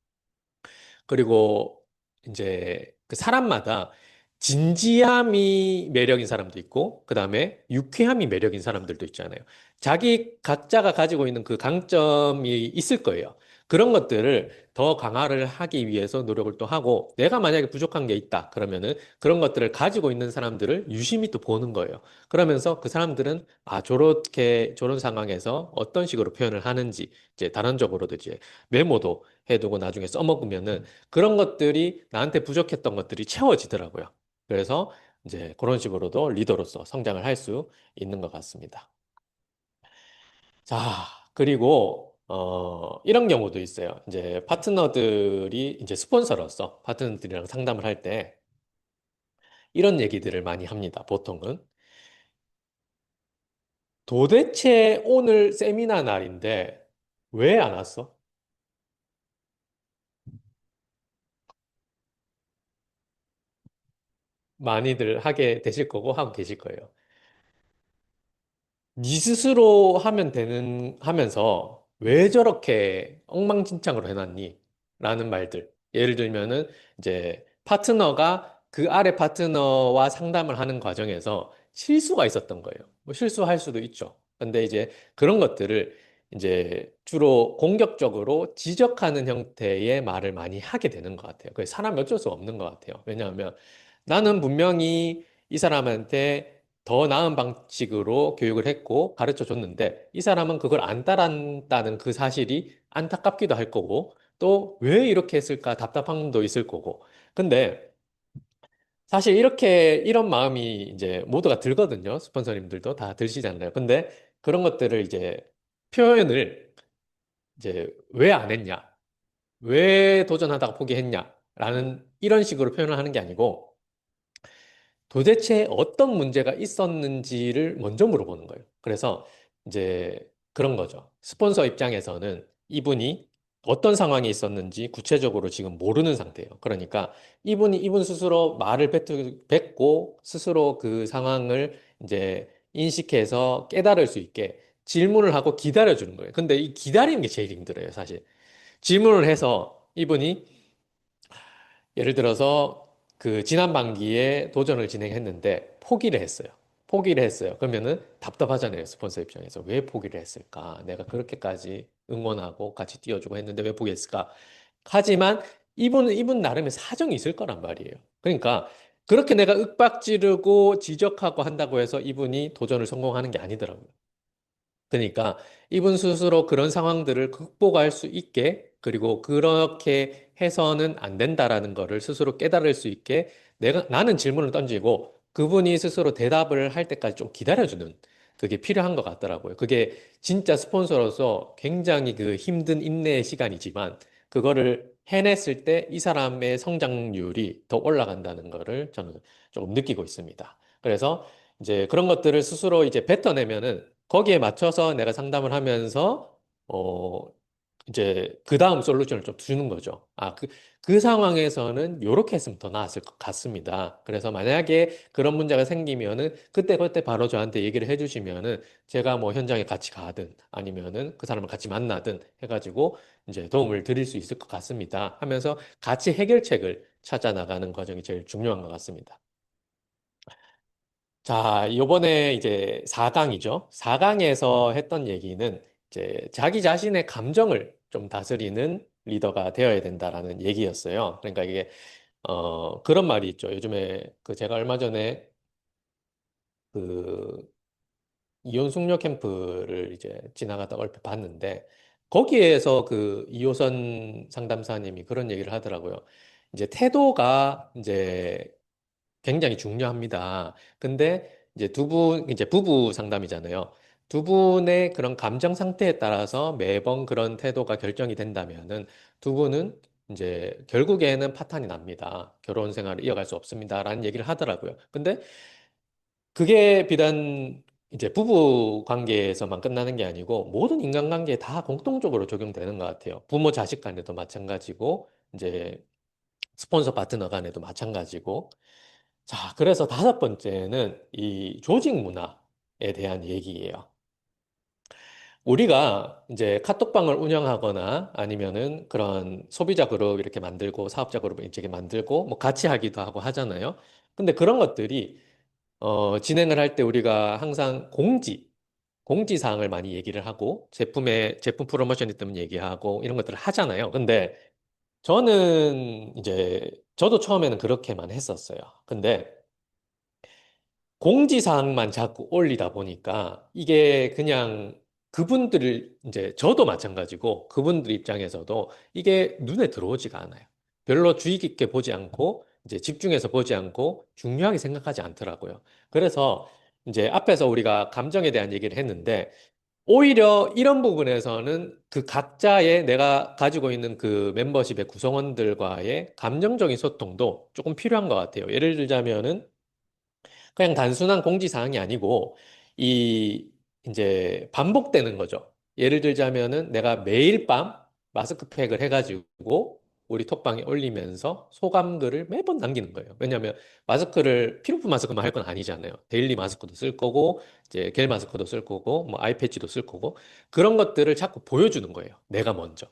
그리고 이제 그 사람마다 진지함이 매력인 사람도 있고, 그 다음에 유쾌함이 매력인 사람들도 있잖아요. 자기 각자가 가지고 있는 그 강점이 있을 거예요. 그런 것들을 더 강화를 하기 위해서 노력을 또 하고, 내가 만약에 부족한 게 있다. 그러면은 그런 것들을 가지고 있는 사람들을 유심히 또 보는 거예요. 그러면서 그 사람들은 아, 저렇게, 저런 상황에서 어떤 식으로 표현을 하는지, 이제 단언적으로도 이제 메모도 해두고 나중에 써먹으면은 그런 것들이 나한테 부족했던 것들이 채워지더라고요. 그래서 이제 그런 식으로도 리더로서 성장을 할 수 있는 것 같습니다. 자, 그리고 이런 경우도 있어요. 이제 파트너들이 이제 스폰서로서 파트너들이랑 상담을 할 때 이런 얘기들을 많이 합니다. 보통은 도대체 오늘 세미나 날인데 왜 안 왔어? 많이들 하게 되실 거고 하고 계실 거예요. 네 스스로 하면 되는 하면서 왜 저렇게 엉망진창으로 해놨니? 라는 말들. 예를 들면은 이제 파트너가 그 아래 파트너와 상담을 하는 과정에서 실수가 있었던 거예요. 뭐 실수할 수도 있죠. 근데 이제 그런 것들을 이제 주로 공격적으로 지적하는 형태의 말을 많이 하게 되는 것 같아요. 그게 사람이 어쩔 수 없는 것 같아요. 왜냐하면 나는 분명히 이 사람한테 더 나은 방식으로 교육을 했고 가르쳐 줬는데 이 사람은 그걸 안 따랐다는 그 사실이 안타깝기도 할 거고 또 왜 이렇게 했을까 답답한 감도 있을 거고. 근데 사실 이렇게 이런 마음이 이제 모두가 들거든요. 스폰서님들도 다 들시잖아요. 근데 그런 것들을 이제 표현을 이제 왜 안 했냐? 왜 도전하다가 포기했냐? 라는 이런 식으로 표현을 하는 게 아니고 도대체 어떤 문제가 있었는지를 먼저 물어보는 거예요. 그래서 이제 그런 거죠. 스폰서 입장에서는 이분이 어떤 상황이 있었는지 구체적으로 지금 모르는 상태예요. 그러니까 이분 스스로 말을 뱉고 스스로 그 상황을 이제 인식해서 깨달을 수 있게 질문을 하고 기다려주는 거예요. 근데 이 기다리는 게 제일 힘들어요, 사실. 질문을 해서 이분이 예를 들어서 그 지난 반기에 도전을 진행했는데 포기를 했어요. 포기를 했어요. 그러면은 답답하잖아요. 스폰서 입장에서. 왜 포기를 했을까? 내가 그렇게까지 응원하고 같이 뛰어주고 했는데 왜 포기했을까? 하지만 이분 나름의 사정이 있을 거란 말이에요. 그러니까 그렇게 내가 윽박지르고 지적하고 한다고 해서 이분이 도전을 성공하는 게 아니더라고요. 그러니까 이분 스스로 그런 상황들을 극복할 수 있게 그리고 그렇게 해서는 안 된다라는 거를 스스로 깨달을 수 있게 나는 질문을 던지고 그분이 스스로 대답을 할 때까지 좀 기다려주는 그게 필요한 것 같더라고요. 그게 진짜 스폰서로서 굉장히 그 힘든 인내의 시간이지만 그거를 해냈을 때 이 사람의 성장률이 더 올라간다는 거를 저는 조금 느끼고 있습니다. 그래서 이제 그런 것들을 스스로 이제 뱉어내면은 거기에 맞춰서 내가 상담을 하면서, 어, 이제 그 다음 솔루션을 좀 주는 거죠. 아, 그 상황에서는 이렇게 했으면 더 나았을 것 같습니다. 그래서 만약에 그런 문제가 생기면은 그때 바로 저한테 얘기를 해주시면은 제가 뭐 현장에 같이 가든 아니면은 그 사람을 같이 만나든 해가지고 이제 도움을 드릴 수 있을 것 같습니다. 하면서 같이 해결책을 찾아 나가는 과정이 제일 중요한 것 같습니다. 자, 요번에 이제 4강이죠. 4강에서 했던 얘기는 이제 자기 자신의 감정을 좀 다스리는 리더가 되어야 된다라는 얘기였어요. 그러니까 이게, 그런 말이 있죠. 요즘에 그 제가 얼마 전에 그 이혼숙녀 캠프를 이제 지나가다 얼핏 봤는데 거기에서 그 이호선 상담사님이 그런 얘기를 하더라고요. 이제 태도가 이제 굉장히 중요합니다. 근데 이제 두 분, 이제 부부 상담이잖아요. 두 분의 그런 감정 상태에 따라서 매번 그런 태도가 결정이 된다면은 두 분은 이제 결국에는 파탄이 납니다. 결혼 생활을 이어갈 수 없습니다라는 얘기를 하더라고요. 근데 그게 비단 이제 부부 관계에서만 끝나는 게 아니고 모든 인간관계에 다 공통적으로 적용되는 것 같아요. 부모 자식 간에도 마찬가지고 이제 스폰서 파트너 간에도 마찬가지고. 자, 그래서 다섯 번째는 이 조직 문화에 대한 얘기예요. 우리가 이제 카톡방을 운영하거나 아니면은 그런 소비자 그룹 이렇게 만들고 사업자 그룹 이렇게 만들고 뭐 같이 하기도 하고 하잖아요. 근데 그런 것들이 진행을 할 때 우리가 항상 공지사항을 많이 얘기를 하고 제품 프로모션이 있다면 얘기하고 이런 것들을 하잖아요. 근데 저도 처음에는 그렇게만 했었어요. 근데 공지사항만 자꾸 올리다 보니까 이게 그냥 이제 저도 마찬가지고 그분들 입장에서도 이게 눈에 들어오지가 않아요. 별로 주의 깊게 보지 않고 이제 집중해서 보지 않고 중요하게 생각하지 않더라고요. 그래서 이제 앞에서 우리가 감정에 대한 얘기를 했는데 오히려 이런 부분에서는 그 각자의 내가 가지고 있는 그 멤버십의 구성원들과의 감정적인 소통도 조금 필요한 것 같아요. 예를 들자면은 그냥 단순한 공지사항이 아니고 이 이제 반복되는 거죠. 예를 들자면은 내가 매일 밤 마스크팩을 해가지고 우리 톡방에 올리면서 소감글을 매번 남기는 거예요. 왜냐하면 필요품 마스크만 할 건 아니잖아요. 데일리 마스크도 쓸 거고 이제 겔 마스크도 쓸 거고 뭐 아이패치도 쓸 거고 그런 것들을 자꾸 보여주는 거예요. 내가 먼저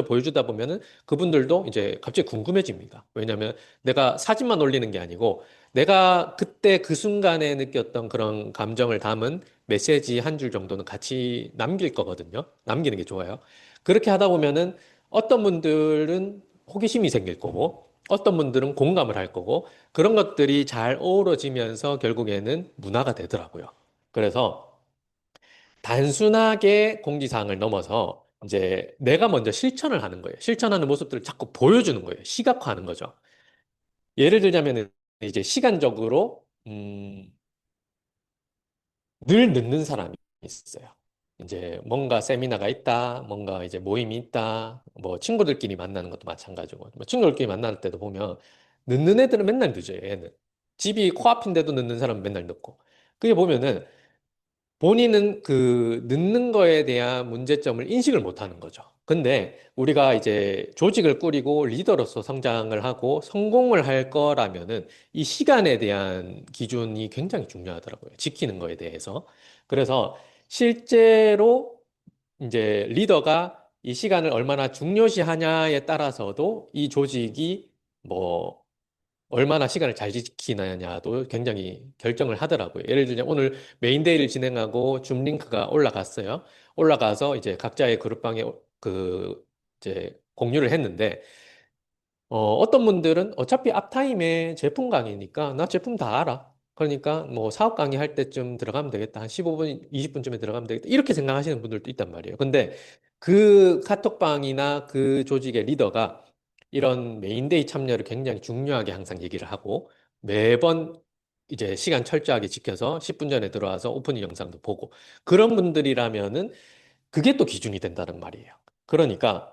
보여주다 보면은 그분들도 이제 갑자기 궁금해집니다. 왜냐하면 내가 사진만 올리는 게 아니고 내가 그때 그 순간에 느꼈던 그런 감정을 담은 메시지 한 줄 정도는 같이 남길 거거든요. 남기는 게 좋아요. 그렇게 하다 보면은 어떤 분들은 호기심이 생길 거고, 어떤 분들은 공감을 할 거고, 그런 것들이 잘 어우러지면서 결국에는 문화가 되더라고요. 그래서 단순하게 공지사항을 넘어서 이제 내가 먼저 실천을 하는 거예요. 실천하는 모습들을 자꾸 보여주는 거예요. 시각화하는 거죠. 예를 들자면 이제 시간적으로 늘 늦는 사람이 있어요. 이제 뭔가 세미나가 있다, 뭔가 이제 모임이 있다, 뭐 친구들끼리 만나는 것도 마찬가지고, 뭐 친구들끼리 만날 때도 보면 늦는 애들은 맨날 늦어요, 얘는. 집이 코앞인데도 늦는 사람은 맨날 늦고. 그게 보면은 본인은 그 늦는 거에 대한 문제점을 인식을 못 하는 거죠. 근데 우리가 이제 조직을 꾸리고 리더로서 성장을 하고 성공을 할 거라면은 이 시간에 대한 기준이 굉장히 중요하더라고요. 지키는 거에 대해서. 그래서 실제로 이제 리더가 이 시간을 얼마나 중요시하냐에 따라서도 이 조직이 뭐 얼마나 시간을 잘 지키느냐도 굉장히 결정을 하더라고요. 예를 들면 오늘 메인데이를 진행하고 줌 링크가 올라갔어요. 올라가서 이제 각자의 그룹방에 이제 공유를 했는데 어떤 분들은 어차피 앞타임에 제품 강의니까 나 제품 다 알아. 그러니까 뭐 사업 강의 할 때쯤 들어가면 되겠다. 한 15분, 20분쯤에 들어가면 되겠다. 이렇게 생각하시는 분들도 있단 말이에요. 근데 그 카톡방이나 그 조직의 리더가 이런 메인데이 참여를 굉장히 중요하게 항상 얘기를 하고 매번 이제 시간 철저하게 지켜서 10분 전에 들어와서 오프닝 영상도 보고 그런 분들이라면은 그게 또 기준이 된다는 말이에요. 그러니까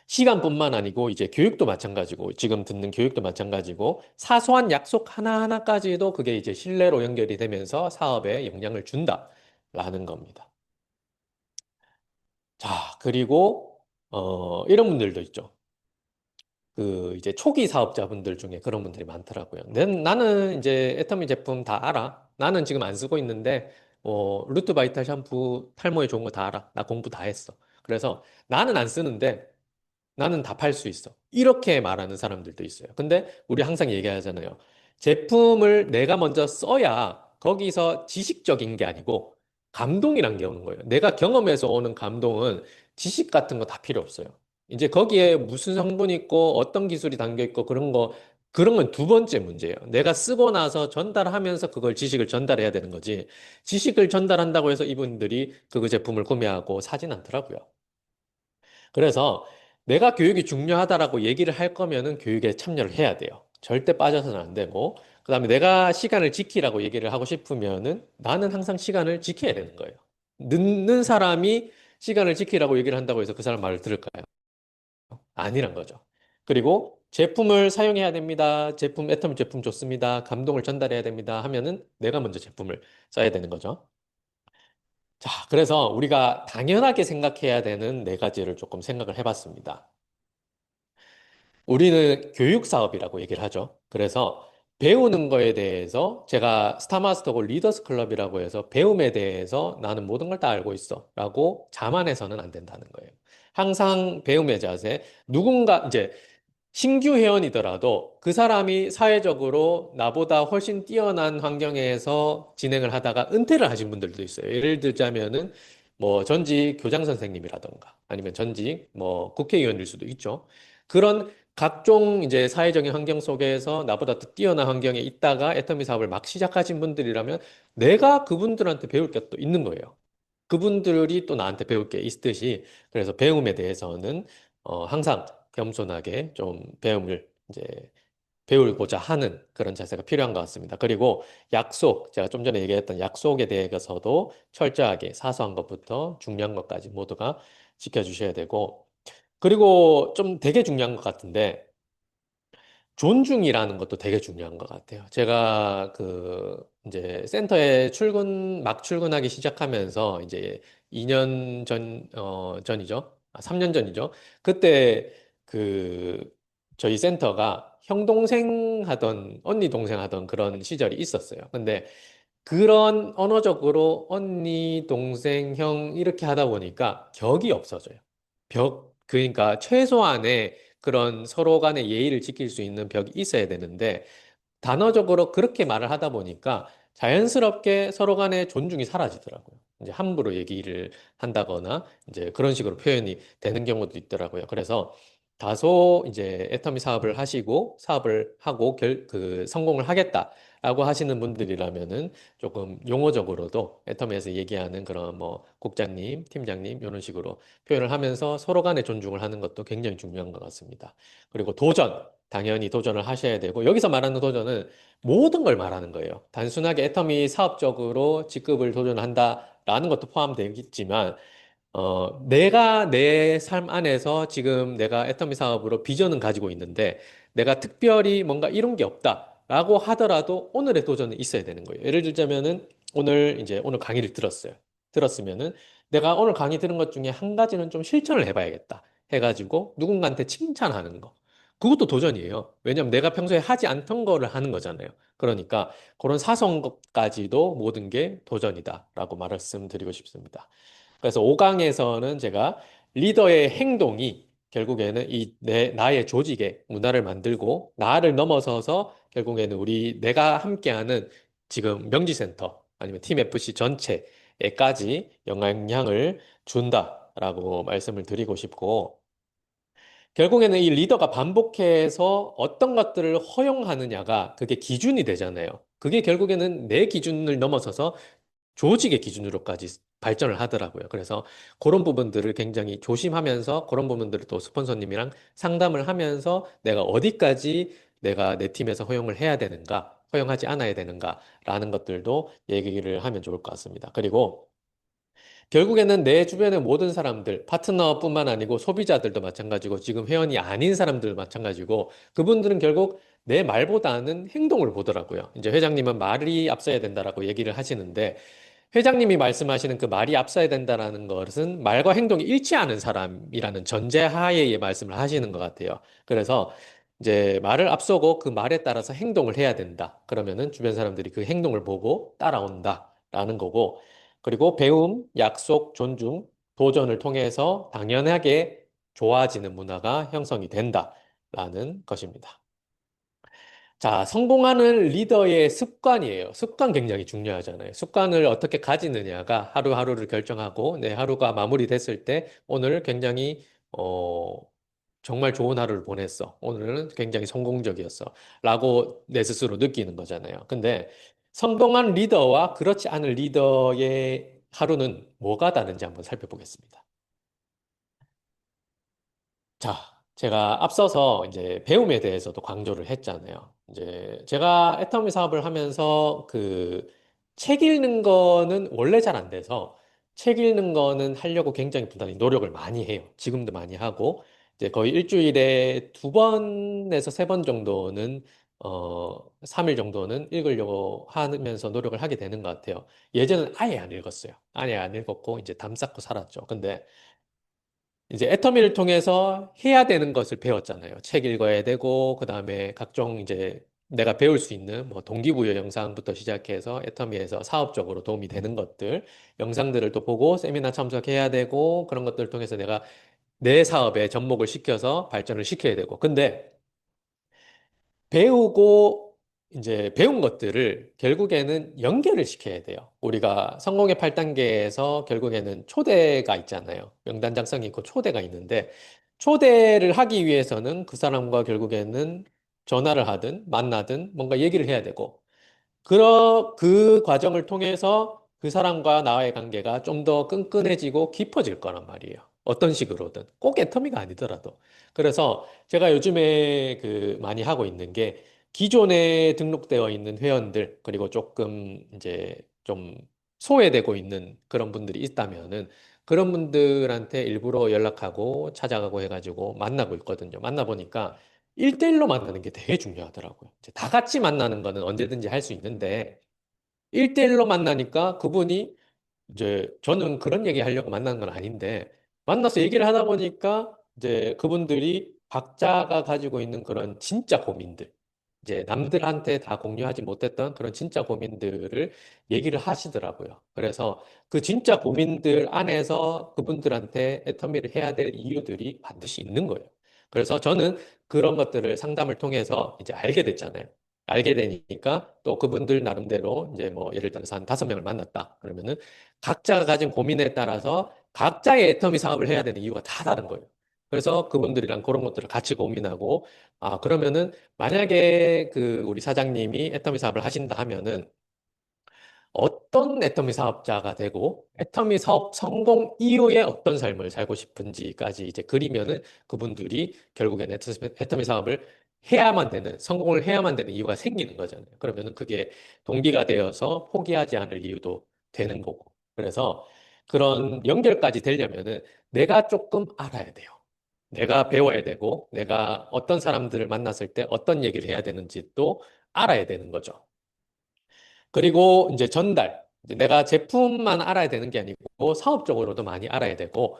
시간뿐만 아니고 이제 교육도 마찬가지고 지금 듣는 교육도 마찬가지고 사소한 약속 하나하나까지도 그게 이제 신뢰로 연결이 되면서 사업에 영향을 준다라는 겁니다. 자, 그리고 이런 분들도 있죠. 그 이제 초기 사업자분들 중에 그런 분들이 많더라고요. 나는 이제 애터미 제품 다 알아. 나는 지금 안 쓰고 있는데 루트 바이탈 샴푸 탈모에 좋은 거 다 알아. 나 공부 다 했어. 그래서 나는 안 쓰는데 나는 다 팔 수 있어. 이렇게 말하는 사람들도 있어요. 근데 우리 항상 얘기하잖아요. 제품을 내가 먼저 써야 거기서 지식적인 게 아니고 감동이란 게 오는 거예요. 내가 경험해서 오는 감동은 지식 같은 거 다 필요 없어요. 이제 거기에 무슨 성분이 있고 어떤 기술이 담겨 있고 그런 건 두 번째 문제예요. 내가 쓰고 나서 전달하면서 그걸 지식을 전달해야 되는 거지. 지식을 전달한다고 해서 이분들이 그 제품을 구매하고 사진 않더라고요. 그래서 내가 교육이 중요하다라고 얘기를 할 거면은 교육에 참여를 해야 돼요. 절대 빠져서는 안 되고, 그다음에 내가 시간을 지키라고 얘기를 하고 싶으면은 나는 항상 시간을 지켜야 되는 거예요. 늦는 사람이 시간을 지키라고 얘기를 한다고 해서 그 사람 말을 들을까요? 아니란 거죠. 그리고 제품을 사용해야 됩니다. 애터미 제품 좋습니다. 감동을 전달해야 됩니다. 하면은 내가 먼저 제품을 써야 되는 거죠. 자, 그래서 우리가 당연하게 생각해야 되는 네 가지를 조금 생각을 해봤습니다. 우리는 교육 사업이라고 얘기를 하죠. 그래서 배우는 거에 대해서 제가 스타마스터고 리더스 클럽이라고 해서 배움에 대해서 나는 모든 걸 다 알고 있어 라고 자만해서는 안 된다는 거예요. 항상 배움의 자세, 누군가 이제 신규 회원이더라도 그 사람이 사회적으로 나보다 훨씬 뛰어난 환경에서 진행을 하다가 은퇴를 하신 분들도 있어요. 예를 들자면은 뭐 전직 교장 선생님이라던가 아니면 전직 뭐 국회의원일 수도 있죠. 그런 각종 이제 사회적인 환경 속에서 나보다 더 뛰어난 환경에 있다가 애터미 사업을 막 시작하신 분들이라면 내가 그분들한테 배울 게 또 있는 거예요. 그분들이 또 나한테 배울 게 있듯이 그래서 배움에 대해서는 항상 겸손하게 좀 배움을 이제 배우고자 하는 그런 자세가 필요한 것 같습니다. 그리고 약속, 제가 좀 전에 얘기했던 약속에 대해서도 철저하게 사소한 것부터 중요한 것까지 모두가 지켜주셔야 되고, 그리고 좀 되게 중요한 것 같은데, 존중이라는 것도 되게 중요한 것 같아요. 제가 이제 센터에 막 출근하기 시작하면서 이제 2년 전이죠. 3년 전이죠. 그때 그, 저희 센터가 형 동생 하던, 언니 동생 하던 그런 시절이 있었어요. 근데 그런 언어적으로 언니, 동생, 형 이렇게 하다 보니까 격이 없어져요. 그러니까 최소한의 그런 서로 간의 예의를 지킬 수 있는 벽이 있어야 되는데 단어적으로 그렇게 말을 하다 보니까 자연스럽게 서로 간의 존중이 사라지더라고요. 이제 함부로 얘기를 한다거나 이제 그런 식으로 표현이 되는 경우도 있더라고요. 그래서 다소 이제 애터미 사업을 하시고 사업을 하고 성공을 하겠다라고 하시는 분들이라면은 조금 용어적으로도 애터미에서 얘기하는 그런 뭐 국장님, 팀장님 이런 식으로 표현을 하면서 서로 간의 존중을 하는 것도 굉장히 중요한 것 같습니다. 그리고 당연히 도전을 하셔야 되고, 여기서 말하는 도전은 모든 걸 말하는 거예요. 단순하게 애터미 사업적으로 직급을 도전한다라는 것도 포함되겠지만, 내가 내 삶 안에서 지금 내가 애터미 사업으로 비전은 가지고 있는데, 내가 특별히 뭔가 이룬 게 없다라고 하더라도 오늘의 도전은 있어야 되는 거예요. 예를 들자면은, 오늘 강의를 들었어요. 들었으면은, 내가 오늘 강의 들은 것 중에 한 가지는 좀 실천을 해봐야겠다. 해가지고 누군가한테 칭찬하는 거. 그것도 도전이에요. 왜냐면 내가 평소에 하지 않던 거를 하는 거잖아요. 그러니까 그런 사소한 것까지도 모든 게 도전이다라고 말씀드리고 싶습니다. 그래서 5강에서는 제가 리더의 행동이 결국에는 나의 조직의 문화를 만들고 나를 넘어서서 결국에는 내가 함께하는 지금 명지센터 아니면 팀 FC 전체에까지 영향을 준다라고 말씀을 드리고 싶고, 결국에는 이 리더가 반복해서 어떤 것들을 허용하느냐가 그게 기준이 되잖아요. 그게 결국에는 내 기준을 넘어서서 조직의 기준으로까지 발전을 하더라고요. 그래서 그런 부분들을 굉장히 조심하면서 그런 부분들을 또 스폰서님이랑 상담을 하면서 내가 어디까지 내가 내 팀에서 허용을 해야 되는가, 허용하지 않아야 되는가라는 것들도 얘기를 하면 좋을 것 같습니다. 그리고 결국에는 내 주변의 모든 사람들, 파트너뿐만 아니고 소비자들도 마찬가지고 지금 회원이 아닌 사람들 마찬가지고 그분들은 결국 내 말보다는 행동을 보더라고요. 이제 회장님은 말이 앞서야 된다라고 얘기를 하시는데 회장님이 말씀하시는 그 말이 앞서야 된다라는 것은 말과 행동이 일치하는 사람이라는 전제하에 말씀을 하시는 것 같아요. 그래서 이제 말을 앞서고 그 말에 따라서 행동을 해야 된다. 그러면은 주변 사람들이 그 행동을 보고 따라온다라는 거고, 그리고 배움, 약속, 존중, 도전을 통해서 당연하게 좋아지는 문화가 형성이 된다라는 것입니다. 자, 성공하는 리더의 습관이에요. 습관 굉장히 중요하잖아요. 습관을 어떻게 가지느냐가 하루하루를 결정하고 내 하루가 마무리됐을 때 오늘 굉장히 어, 정말 좋은 하루를 보냈어. 오늘은 굉장히 성공적이었어. 라고 내 스스로 느끼는 거잖아요. 근데 성공한 리더와 그렇지 않은 리더의 하루는 뭐가 다른지 한번 살펴보겠습니다. 자, 제가 앞서서 이제 배움에 대해서도 강조를 했잖아요. 이제 제가 애터미 사업을 하면서 그 책 읽는 거는 원래 잘 안 돼서 책 읽는 거는 하려고 굉장히 부단히 노력을 많이 해요. 지금도 많이 하고 이제 거의 일주일에 2번에서 3번 정도는 3일 정도는 읽으려고 하면서 노력을 하게 되는 것 같아요. 예전엔 아예 안 읽었어요. 아예 안 읽었고 이제 담 쌓고 살았죠. 근데 이제 애터미를 통해서 해야 되는 것을 배웠잖아요. 책 읽어야 되고, 그 다음에 각종 이제 내가 배울 수 있는 뭐 동기부여 영상부터 시작해서 애터미에서 사업적으로 도움이 되는 것들, 영상들을 또 보고 세미나 참석해야 되고, 그런 것들을 통해서 내가 내 사업에 접목을 시켜서 발전을 시켜야 되고. 근데 배우고 이제 배운 것들을 결국에는 연결을 시켜야 돼요. 우리가 성공의 8단계에서 결국에는 초대가 있잖아요. 명단 작성이 있고 초대가 있는데 초대를 하기 위해서는 그 사람과 결국에는 전화를 하든 만나든 뭔가 얘기를 해야 되고 그 과정을 통해서 그 사람과 나와의 관계가 좀 더 끈끈해지고 깊어질 거란 말이에요. 어떤 식으로든. 꼭 애터미가 아니더라도. 그래서 제가 요즘에 그 많이 하고 있는 게 기존에 등록되어 있는 회원들, 그리고 조금 이제 좀 소외되고 있는 그런 분들이 있다면은 그런 분들한테 일부러 연락하고 찾아가고 해가지고 만나고 있거든요. 만나보니까 1대1로 만나는 게 되게 중요하더라고요. 이제 다 같이 만나는 거는 언제든지 할 수 있는데, 1대1로 만나니까 그분이 이제 저는 그런 얘기 하려고 만난 건 아닌데, 만나서 얘기를 하다 보니까 이제 그분들이 각자가 가지고 있는 그런 진짜 고민들, 이제 남들한테 다 공유하지 못했던 그런 진짜 고민들을 얘기를 하시더라고요. 그래서 그 진짜 고민들 안에서 그분들한테 애터미를 해야 될 이유들이 반드시 있는 거예요. 그래서 저는 그런 것들을 상담을 통해서 이제 알게 됐잖아요. 알게 되니까 또 그분들 나름대로 이제 뭐 예를 들어서 한 5명을 만났다. 그러면은 각자가 가진 고민에 따라서 각자의 애터미 사업을 해야 되는 이유가 다 다른 거예요. 그래서 그분들이랑 그런 것들을 같이 고민하고, 아, 그러면은 만약에 그 우리 사장님이 애터미 사업을 하신다 하면은 어떤 애터미 사업자가 되고 애터미 사업 성공 이후에 어떤 삶을 살고 싶은지까지 이제 그리면은 그분들이 결국엔 애터미 사업을 해야만 되는, 성공을 해야만 되는 이유가 생기는 거잖아요. 그러면은 그게 동기가 되어서 포기하지 않을 이유도 되는 거고. 그래서 그런 연결까지 되려면은 내가 조금 알아야 돼요. 내가 배워야 되고, 내가 어떤 사람들을 만났을 때 어떤 얘기를 해야 되는지 또 알아야 되는 거죠. 그리고 이제 전달. 이제 내가 제품만 알아야 되는 게 아니고 사업적으로도 많이 알아야 되고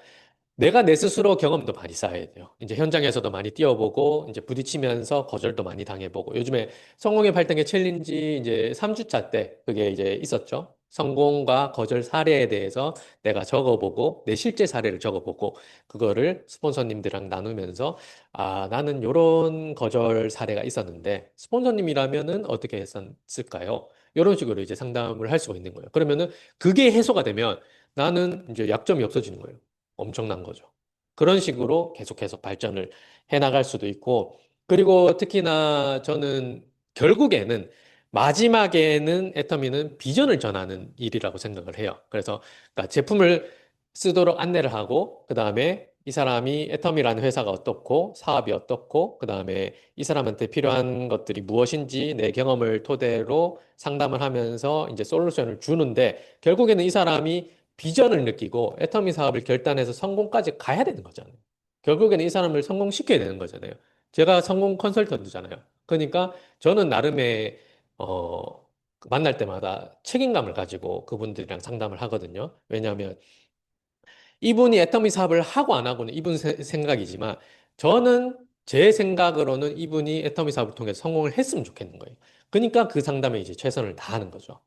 내가 내 스스로 경험도 많이 쌓아야 돼요. 이제 현장에서도 많이 뛰어보고 이제 부딪히면서 거절도 많이 당해보고 요즘에 성공의 발등의 챌린지 이제 3주차 때 그게 이제 있었죠. 성공과 거절 사례에 대해서 내가 적어보고 내 실제 사례를 적어보고 그거를 스폰서님들이랑 나누면서 아, 나는 요런 거절 사례가 있었는데 스폰서님이라면은 어떻게 했을까요? 이런 식으로 이제 상담을 할 수가 있는 거예요. 그러면은 그게 해소가 되면 나는 이제 약점이 없어지는 거예요. 엄청난 거죠. 그런 식으로 계속해서 발전을 해 나갈 수도 있고, 그리고 특히나 저는 결국에는 마지막에는 애터미는 비전을 전하는 일이라고 생각을 해요. 그래서 그러니까 제품을 쓰도록 안내를 하고, 그 다음에 이 사람이 애터미라는 회사가 어떻고, 사업이 어떻고, 그 다음에 이 사람한테 필요한 것들이 무엇인지 내 경험을 토대로 상담을 하면서 이제 솔루션을 주는데, 결국에는 이 사람이 비전을 느끼고 애터미 사업을 결단해서 성공까지 가야 되는 거잖아요. 결국에는 이 사람을 성공시켜야 되는 거잖아요. 제가 성공 컨설턴트잖아요. 그러니까 저는 나름의 어, 만날 때마다 책임감을 가지고 그분들이랑 상담을 하거든요. 왜냐하면 이분이 애터미 사업을 하고 안 하고는 이분 생각이지만 저는 제 생각으로는 이분이 애터미 사업을 통해서 성공을 했으면 좋겠는 거예요. 그러니까 그 상담에 이제 최선을 다하는 거죠.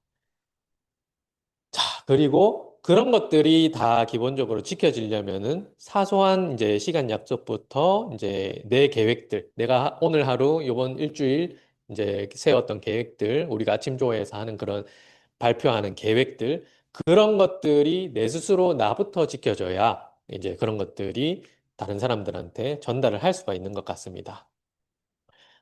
자, 그리고 그런 것들이 다 기본적으로 지켜지려면은 사소한 이제 시간 약속부터 이제 내 계획들, 내가 오늘 하루, 요번 일주일 이제 세웠던 계획들, 우리가 아침 조회에서 하는 그런 발표하는 계획들, 그런 것들이 내 스스로 나부터 지켜져야 이제 그런 것들이 다른 사람들한테 전달을 할 수가 있는 것 같습니다.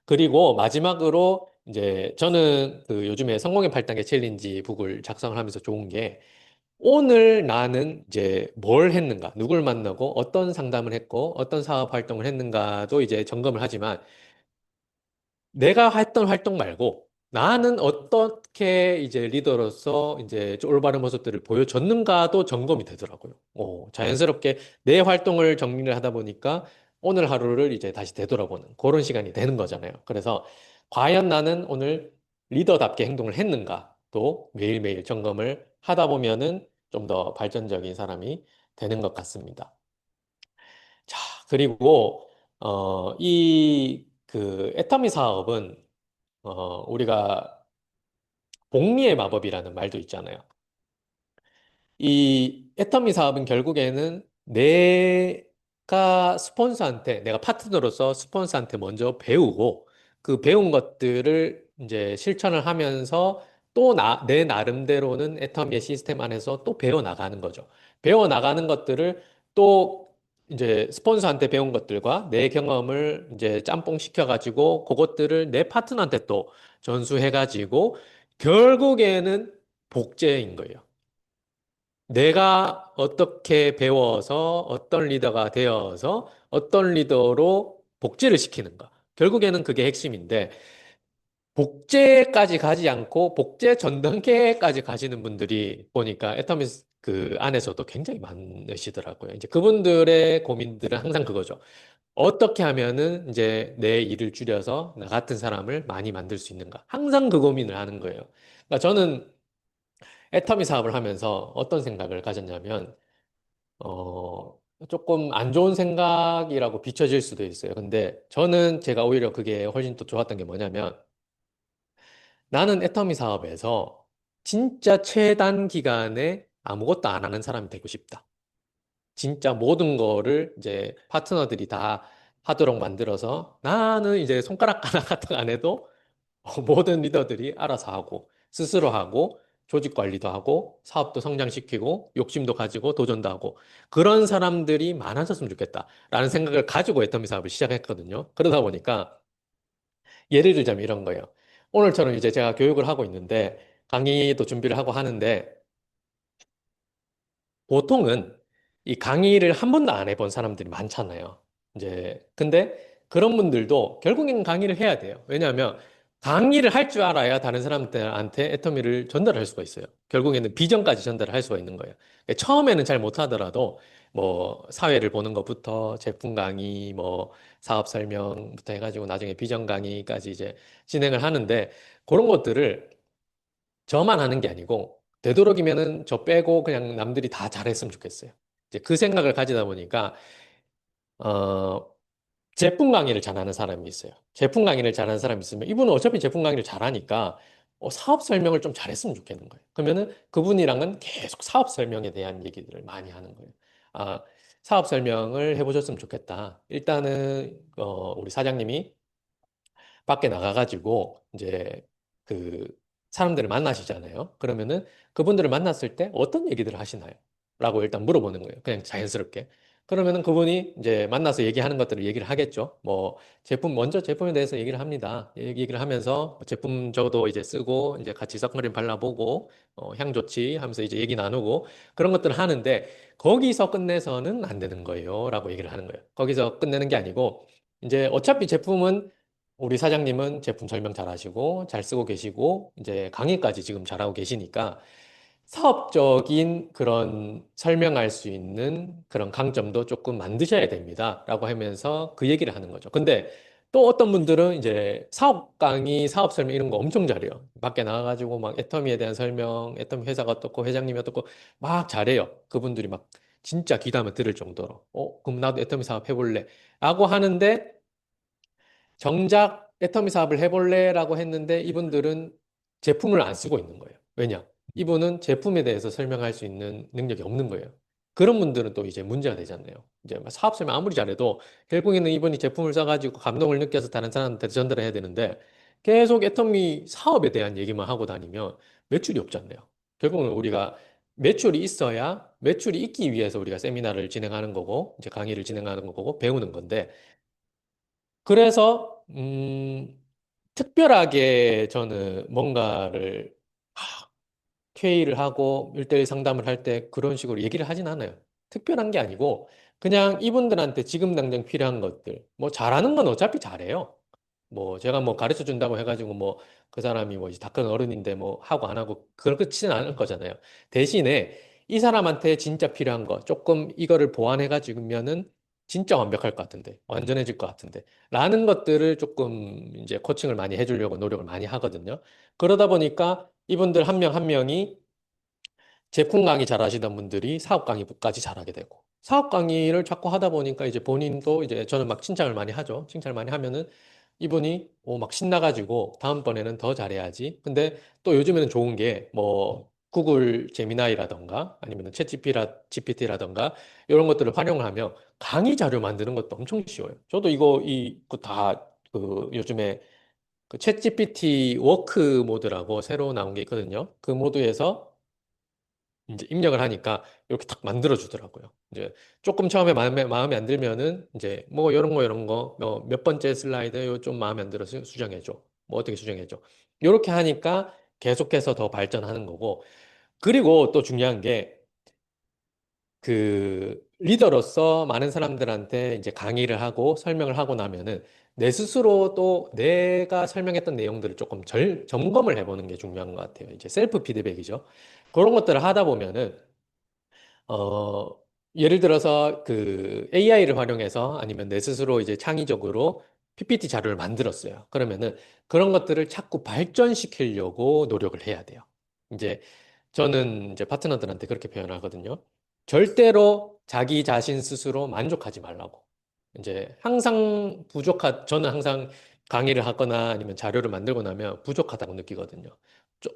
그리고 마지막으로 이제 저는 그 요즘에 성공의 8단계 챌린지 북을 작성을 하면서 좋은 게 오늘 나는 이제 뭘 했는가, 누굴 만나고 어떤 상담을 했고 어떤 사업 활동을 했는가도 이제 점검을 하지만 내가 했던 활동 말고 나는 어떻게 이제 리더로서 이제 좀 올바른 모습들을 보여줬는가도 점검이 되더라고요. 자연스럽게 내 활동을 정리를 하다 보니까 오늘 하루를 이제 다시 되돌아보는 그런 시간이 되는 거잖아요. 그래서 과연 나는 오늘 리더답게 행동을 했는가 또 매일매일 점검을 하다 보면은 좀 더 발전적인 사람이 되는 것 같습니다. 자, 그리고 이 그 애터미 사업은 우리가 복리의 마법이라는 말도 있잖아요. 이 애터미 사업은 결국에는 내가 파트너로서 스폰서한테 먼저 배우고 그 배운 것들을 이제 실천을 하면서 또 내 나름대로는 애터미의 시스템 안에서 또 배워나가는 거죠. 배워나가는 것들을 또 이제 스폰서한테 배운 것들과 내 경험을 이제 짬뽕 시켜가지고 그것들을 내 파트너한테 또 전수해가지고 결국에는 복제인 거예요. 내가 어떻게 배워서 어떤 리더가 되어서 어떤 리더로 복제를 시키는가. 결국에는 그게 핵심인데, 복제까지 가지 않고 복제 전 단계까지 가시는 분들이 보니까 애터미스 그 안에서도 굉장히 많으시더라고요. 이제 그분들의 고민들은 항상 그거죠. 어떻게 하면은 이제 내 일을 줄여서 나 같은 사람을 많이 만들 수 있는가. 항상 그 고민을 하는 거예요. 그러니까 저는 애터미 사업을 하면서 어떤 생각을 가졌냐면, 조금 안 좋은 생각이라고 비춰질 수도 있어요. 근데 저는 제가 오히려 그게 훨씬 더 좋았던 게 뭐냐면 나는 애터미 사업에서 진짜 최단 기간에 아무것도 안 하는 사람이 되고 싶다. 진짜 모든 거를 이제 파트너들이 다 하도록 만들어서 나는 이제 손가락 하나 같은 거 안 해도 모든 리더들이 알아서 하고, 스스로 하고, 조직 관리도 하고, 사업도 성장시키고, 욕심도 가지고, 도전도 하고, 그런 사람들이 많아졌으면 좋겠다라는 생각을 가지고 애터미 사업을 시작했거든요. 그러다 보니까, 예를 들자면 이런 거예요. 오늘처럼 이제 제가 교육을 하고 있는데, 강의도 준비를 하고 하는데, 보통은 이 강의를 한 번도 안 해본 사람들이 많잖아요. 이제, 근데 그런 분들도 결국엔 강의를 해야 돼요. 왜냐하면 강의를 할 줄 알아야 다른 사람들한테 애터미를 전달할 수가 있어요. 결국에는 비전까지 전달을 할 수가 있는 거예요. 처음에는 잘 못하더라도 뭐 사회를 보는 것부터 제품 강의, 뭐 사업 설명부터 해가지고 나중에 비전 강의까지 이제 진행을 하는데 그런 것들을 저만 하는 게 아니고 되도록이면은 저 빼고 그냥 남들이 다 잘했으면 좋겠어요. 이제 그 생각을 가지다 보니까 어 제품 강의를 잘하는 사람이 있어요. 제품 강의를 잘하는 사람이 있으면 이분은 어차피 제품 강의를 잘하니까 사업 설명을 좀 잘했으면 좋겠는 거예요. 그러면은 그분이랑은 계속 사업 설명에 대한 얘기들을 많이 하는 거예요. 아, 사업 설명을 해보셨으면 좋겠다. 일단은 우리 사장님이 밖에 나가가지고 이제 그 사람들을 만나시잖아요. 그러면은 그분들을 만났을 때 어떤 얘기들을 하시나요? 라고 일단 물어보는 거예요. 그냥 자연스럽게. 그러면은 그분이 이제 만나서 얘기하는 것들을 얘기를 하겠죠. 뭐 먼저 제품에 대해서 얘기를 합니다. 얘기를 하면서 뭐 제품 저도 이제 쓰고 이제 같이 선크림 발라보고 향 좋지 하면서 이제 얘기 나누고 그런 것들을 하는데 거기서 끝내서는 안 되는 거예요. 라고 얘기를 하는 거예요. 거기서 끝내는 게 아니고 이제 어차피 제품은 우리 사장님은 제품 설명 잘 하시고 잘 쓰고 계시고 이제 강의까지 지금 잘하고 계시니까 사업적인 그런 설명할 수 있는 그런 강점도 조금 만드셔야 됩니다. 라고 하면서 그 얘기를 하는 거죠. 근데 또 어떤 분들은 이제 사업 강의, 사업 설명 이런 거 엄청 잘해요. 밖에 나가가지고 막 애터미에 대한 설명, 애터미 회사가 어떻고 회장님이 어떻고 막 잘해요. 그분들이 막 진짜 귀담아 들을 정도로. 그럼 나도 애터미 사업 해볼래. 라고 하는데 정작 애터미 사업을 해볼래라고 했는데 이분들은 제품을 안 쓰고 있는 거예요. 왜냐? 이분은 제품에 대해서 설명할 수 있는 능력이 없는 거예요. 그런 분들은 또 이제 문제가 되잖아요. 이제 막 사업 설명 아무리 잘해도 결국에는 이분이 제품을 써가지고 감동을 느껴서 다른 사람한테 전달해야 되는데 계속 애터미 사업에 대한 얘기만 하고 다니면 매출이 없잖아요. 결국은 우리가 매출이 있어야 매출이 있기 위해서 우리가 세미나를 진행하는 거고 이제 강의를 진행하는 거고 배우는 건데 그래서 특별하게 저는 뭔가를 K를 하고 1대1 상담을 할 때 그런 식으로 얘기를 하진 않아요. 특별한 게 아니고 그냥 이분들한테 지금 당장 필요한 것들, 뭐 잘하는 건 어차피 잘해요. 뭐 제가 뭐 가르쳐 준다고 해가지고 뭐 그 사람이 뭐 이제 다 큰 어른인데 뭐 하고 안 하고 그렇지는 않을 거잖아요. 대신에 이 사람한테 진짜 필요한 거 조금 이거를 보완해가지고면은 진짜 완벽할 것 같은데 완전해질 것 같은데 라는 것들을 조금 이제 코칭을 많이 해주려고 노력을 많이 하거든요. 그러다 보니까 이분들 한 명 한 명이 제품 강의 잘 하시던 분들이 사업 강의까지 잘하게 되고 사업 강의를 자꾸 하다 보니까 이제 본인도 이제 저는 막 칭찬을 많이 하죠. 칭찬을 많이 하면은 이분이 막 신나가지고 다음번에는 더 잘해야지. 근데 또 요즘에는 좋은 게 뭐 구글 제미나이라던가 아니면 챗 GPT라던가 이런 것들을 활용을 하면 강의 자료 만드는 것도 엄청 쉬워요. 저도 이거 다 그 요즘에 그챗 GPT 워크 모드라고 새로 나온 게 있거든요. 그 모드에서 이제 입력을 하니까 이렇게 딱 만들어 주더라고요. 이제 조금 처음에 마음에 안 들면은 이제 뭐 이런 거, 몇 번째 슬라이드 요 좀 마음에 안 들어서 수정해 줘. 뭐 어떻게 수정해 줘. 이렇게 하니까 계속해서 더 발전하는 거고. 그리고 또 중요한 게 그 리더로서 많은 사람들한테 이제 강의를 하고 설명을 하고 나면은 내 스스로 또 내가 설명했던 내용들을 조금 점검을 해보는 게 중요한 것 같아요. 이제 셀프 피드백이죠. 그런 것들을 하다 보면은 어, 예를 들어서 그 AI를 활용해서 아니면 내 스스로 이제 창의적으로 PPT 자료를 만들었어요. 그러면은 그런 것들을 자꾸 발전시키려고 노력을 해야 돼요. 이제 저는 이제 파트너들한테 그렇게 표현하거든요. 절대로 자기 자신 스스로 만족하지 말라고. 이제 저는 항상 강의를 하거나 아니면 자료를 만들고 나면 부족하다고 느끼거든요.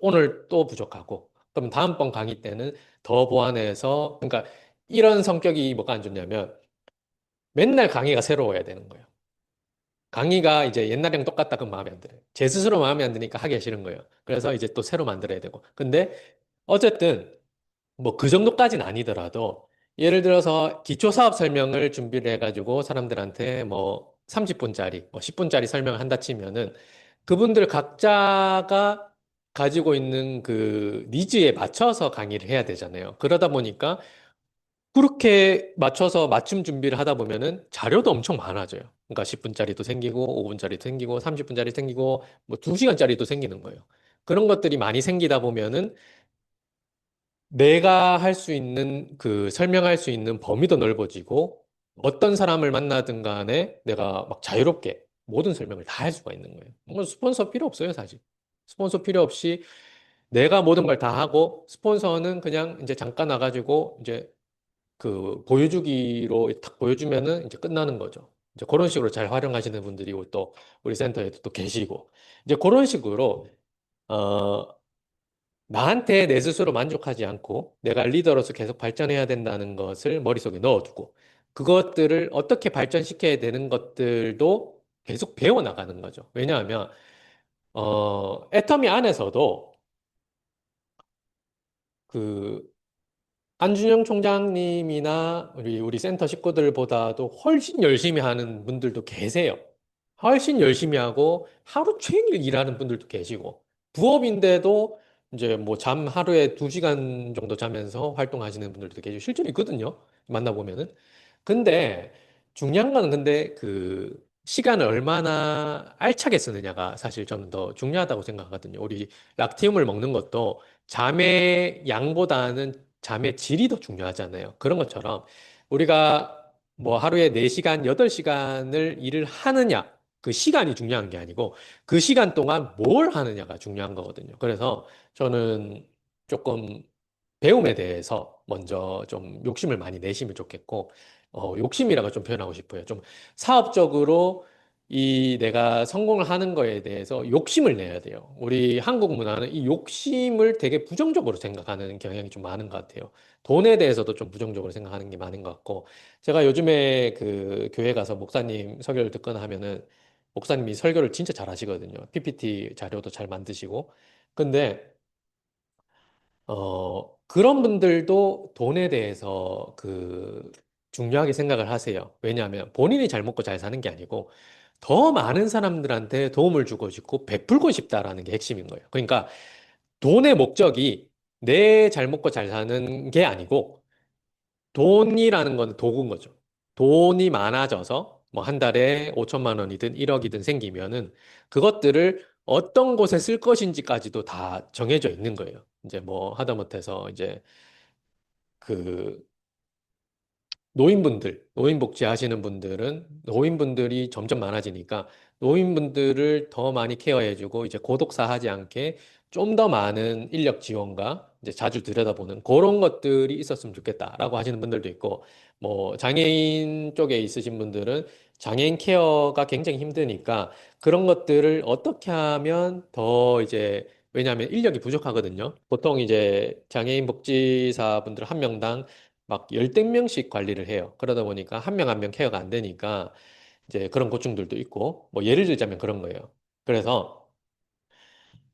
오늘 또 부족하고, 그럼 다음번 강의 때는 더 보완해서, 그러니까 이런 성격이 뭐가 안 좋냐면 맨날 강의가 새로워야 되는 거예요. 강의가 이제 옛날이랑 똑같다 그럼 마음에 안 들어요. 제 스스로 마음에 안 드니까 하기 싫은 거예요. 그래서 이제 또 새로 만들어야 되고. 근데 어쨌든 뭐 그 정도까지는 아니더라도 예를 들어서 기초 사업 설명을 준비를 해가지고 사람들한테 뭐 30분짜리, 뭐 10분짜리 설명을 한다 치면은 그분들 각자가 가지고 있는 그 니즈에 맞춰서 강의를 해야 되잖아요. 그러다 보니까 그렇게 맞춰서 맞춤 준비를 하다 보면은 자료도 엄청 많아져요. 그러니까 10분짜리도 생기고 5분짜리도 생기고 30분짜리 생기고 뭐 2시간짜리도 생기는 거예요. 그런 것들이 많이 생기다 보면은 내가 할 수 있는 그 설명할 수 있는 범위도 넓어지고 어떤 사람을 만나든 간에 내가 막 자유롭게 모든 설명을 다 할 수가 있는 거예요. 뭐 스폰서 필요 없어요, 사실. 스폰서 필요 없이 내가 모든 걸 다 하고 스폰서는 그냥 이제 잠깐 와가지고 이제 그 보여주기로 딱 보여주면은 이제 끝나는 거죠. 이제 그런 식으로 잘 활용하시는 분들이 또 우리 센터에도 또 계시고 이제 그런 식으로 어 나한테 내 스스로 만족하지 않고 내가 리더로서 계속 발전해야 된다는 것을 머릿속에 넣어두고 그것들을 어떻게 발전시켜야 되는 것들도 계속 배워나가는 거죠. 왜냐하면 애터미 안에서도 그 안준영 총장님이나 우리 센터 식구들보다도 훨씬 열심히 하는 분들도 계세요. 훨씬 열심히 하고 하루 종일 일하는 분들도 계시고 부업인데도 이제 뭐 하루에 2시간 정도 자면서 활동하시는 분들도 계시고 실제로 있거든요. 만나보면은. 근데 중요한 거는 근데 그 시간을 얼마나 알차게 쓰느냐가 사실 저는 더 중요하다고 생각하거든요. 우리 락티움을 먹는 것도 잠의 양보다는 잠의 질이 더 중요하잖아요. 그런 것처럼 우리가 뭐 하루에 4시간, 8시간을 일을 하느냐, 그 시간이 중요한 게 아니고 그 시간 동안 뭘 하느냐가 중요한 거거든요. 그래서 저는 조금 배움에 대해서 먼저 좀 욕심을 많이 내시면 좋겠고, 욕심이라고 좀 표현하고 싶어요. 좀 사업적으로 이 내가 성공을 하는 거에 대해서 욕심을 내야 돼요. 우리 한국 문화는 이 욕심을 되게 부정적으로 생각하는 경향이 좀 많은 것 같아요. 돈에 대해서도 좀 부정적으로 생각하는 게 많은 것 같고, 제가 요즘에 그 교회 가서 목사님 설교를 듣거나 하면은 목사님이 설교를 진짜 잘 하시거든요. PPT 자료도 잘 만드시고. 근데 그런 분들도 돈에 대해서 그 중요하게 생각을 하세요. 왜냐하면 본인이 잘 먹고 잘 사는 게 아니고 더 많은 사람들한테 도움을 주고 싶고 베풀고 싶다라는 게 핵심인 거예요. 그러니까 돈의 목적이 내 잘 먹고 잘 사는 게 아니고 돈이라는 건 도구인 거죠. 돈이 많아져서 뭐 한 달에 5천만 원이든 1억이든 생기면은 그것들을 어떤 곳에 쓸 것인지까지도 다 정해져 있는 거예요. 이제 뭐 하다못해서 이제 그 노인복지 하시는 분들은 노인분들이 점점 많아지니까 노인분들을 더 많이 케어해주고 이제 고독사 하지 않게 좀 더 많은 인력 지원과 이제 자주 들여다보는 그런 것들이 있었으면 좋겠다라고 하시는 분들도 있고 뭐 장애인 쪽에 있으신 분들은 장애인 케어가 굉장히 힘드니까 그런 것들을 어떻게 하면 더 이제 왜냐하면 인력이 부족하거든요. 보통 이제 장애인 복지사분들 한 명당 막 열댓 명씩 관리를 해요. 그러다 보니까 한 명 한 명 케어가 안 되니까 이제 그런 고충들도 있고, 뭐 예를 들자면 그런 거예요. 그래서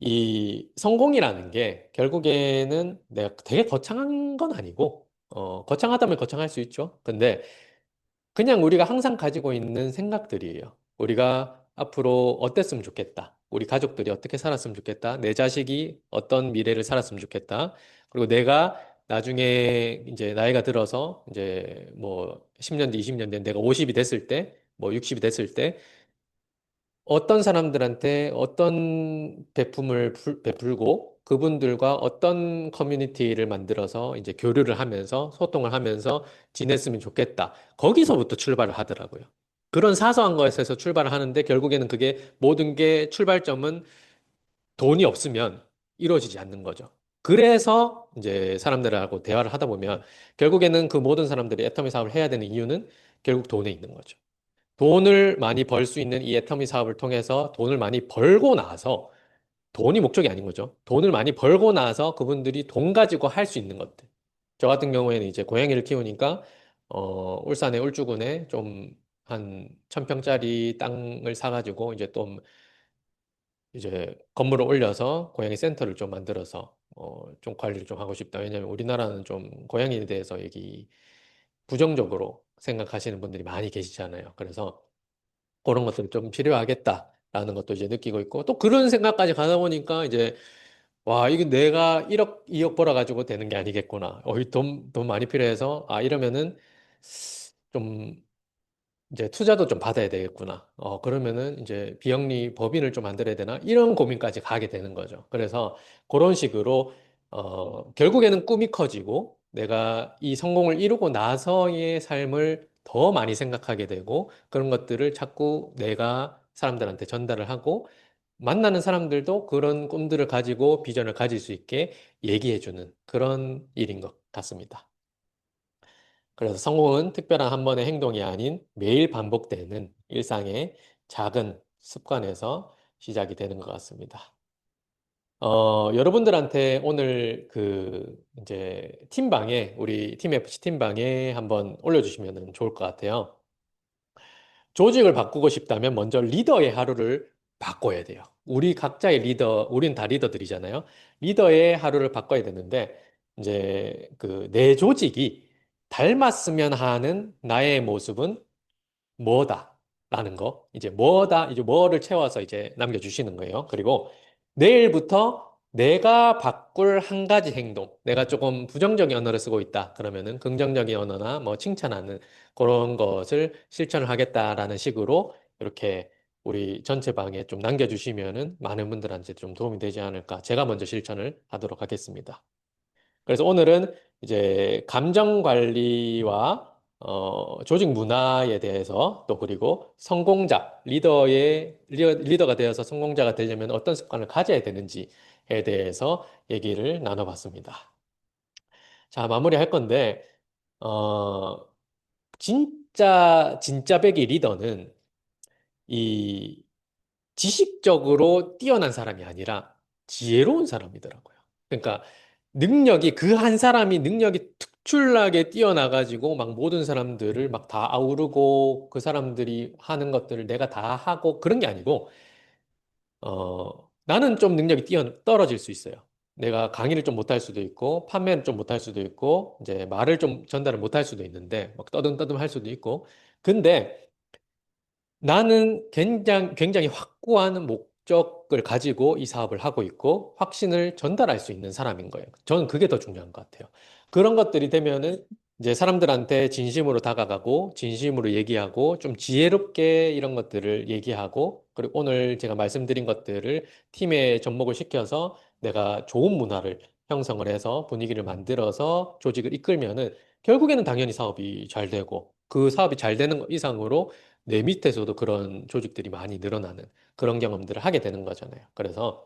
이 성공이라는 게 결국에는 내가 되게 거창한 건 아니고, 거창하다면 거창할 수 있죠. 근데 그냥 우리가 항상 가지고 있는 생각들이에요. 우리가 앞으로 어땠으면 좋겠다. 우리 가족들이 어떻게 살았으면 좋겠다. 내 자식이 어떤 미래를 살았으면 좋겠다. 그리고 내가 나중에 이제 나이가 들어서 이제 뭐 10년 뒤, 20년 뒤 내가 50이 됐을 때, 뭐 60이 됐을 때 어떤 사람들한테 어떤 베품을 베풀고 그분들과 어떤 커뮤니티를 만들어서 이제 교류를 하면서 소통을 하면서 지냈으면 좋겠다. 거기서부터 출발을 하더라고요. 그런 사소한 것에서 출발을 하는데 결국에는 그게 모든 게 출발점은 돈이 없으면 이루어지지 않는 거죠. 그래서 이제 사람들하고 대화를 하다 보면 결국에는 그 모든 사람들이 애터미 사업을 해야 되는 이유는 결국 돈에 있는 거죠. 돈을 많이 벌 수 있는 이 애터미 사업을 통해서 돈을 많이 벌고 나서 돈이 목적이 아닌 거죠. 돈을 많이 벌고 나서 그분들이 돈 가지고 할 수 있는 것들. 저 같은 경우에는 이제 고양이를 키우니까 울산의 울주군에 좀 한 1,000평짜리 땅을 사가지고 이제 좀 이제 건물을 올려서 고양이 센터를 좀 만들어서 좀 관리를 좀 하고 싶다. 왜냐하면 우리나라는 좀 고양이에 대해서 얘기 부정적으로 생각하시는 분들이 많이 계시잖아요. 그래서 그런 것들이 좀 필요하겠다라는 것도 이제 느끼고 있고 또 그런 생각까지 가다 보니까 이제 와, 이게 내가 1억, 2억 벌어가지고 되는 게 아니겠구나. 돈 많이 필요해서 이러면은 좀 이제 투자도 좀 받아야 되겠구나. 그러면은 이제 비영리 법인을 좀 만들어야 되나? 이런 고민까지 가게 되는 거죠. 그래서 그런 식으로, 결국에는 꿈이 커지고 내가 이 성공을 이루고 나서의 삶을 더 많이 생각하게 되고 그런 것들을 자꾸 내가 사람들한테 전달을 하고 만나는 사람들도 그런 꿈들을 가지고 비전을 가질 수 있게 얘기해주는 그런 일인 것 같습니다. 그래서 성공은 특별한 한 번의 행동이 아닌 매일 반복되는 일상의 작은 습관에서 시작이 되는 것 같습니다. 여러분들한테 오늘 이제 팀방에, 우리 팀 FC 팀방에 한번 올려주시면 좋을 것 같아요. 조직을 바꾸고 싶다면 먼저 리더의 하루를 바꿔야 돼요. 우리 각자의 리더, 우린 다 리더들이잖아요. 리더의 하루를 바꿔야 되는데, 이제 내 조직이 닮았으면 하는 나의 모습은 뭐다? 라는 거. 이제 뭐다? 이제 뭐를 채워서 이제 남겨주시는 거예요. 그리고 내일부터 내가 바꿀 한 가지 행동. 내가 조금 부정적인 언어를 쓰고 있다. 그러면은 긍정적인 언어나 뭐 칭찬하는 그런 것을 실천을 하겠다라는 식으로 이렇게 우리 전체 방에 좀 남겨주시면은 많은 분들한테 좀 도움이 되지 않을까. 제가 먼저 실천을 하도록 하겠습니다. 그래서 오늘은 이제 감정 관리와 조직 문화에 대해서 또 그리고 성공자, 리더가 되어서 성공자가 되려면 어떤 습관을 가져야 되는지에 대해서 얘기를 나눠봤습니다. 자, 마무리할 건데, 어, 진짜 백이 리더는 이 지식적으로 뛰어난 사람이 아니라 지혜로운 사람이더라고요. 그러니까 그 한 사람이 능력이 특출나게 뛰어나가지고 막 모든 사람들을 막 다 아우르고 그 사람들이 하는 것들을 내가 다 하고 그런 게 아니고, 나는 좀 능력이 떨어질 수 있어요. 내가 강의를 좀 못할 수도 있고, 판매를 좀 못할 수도 있고, 이제 말을 좀 전달을 못할 수도 있는데, 막 떠듬떠듬 할 수도 있고. 근데 나는 굉장히 확고한 목적을 가지고 이 사업을 하고 있고 확신을 전달할 수 있는 사람인 거예요. 저는 그게 더 중요한 것 같아요. 그런 것들이 되면은 이제 사람들한테 진심으로 다가가고 진심으로 얘기하고 좀 지혜롭게 이런 것들을 얘기하고 그리고 오늘 제가 말씀드린 것들을 팀에 접목을 시켜서 내가 좋은 문화를 형성을 해서 분위기를 만들어서 조직을 이끌면은 결국에는 당연히 사업이 잘 되고 그 사업이 잘 되는 것 이상으로 내 밑에서도 그런 조직들이 많이 늘어나는 그런 경험들을 하게 되는 거잖아요. 그래서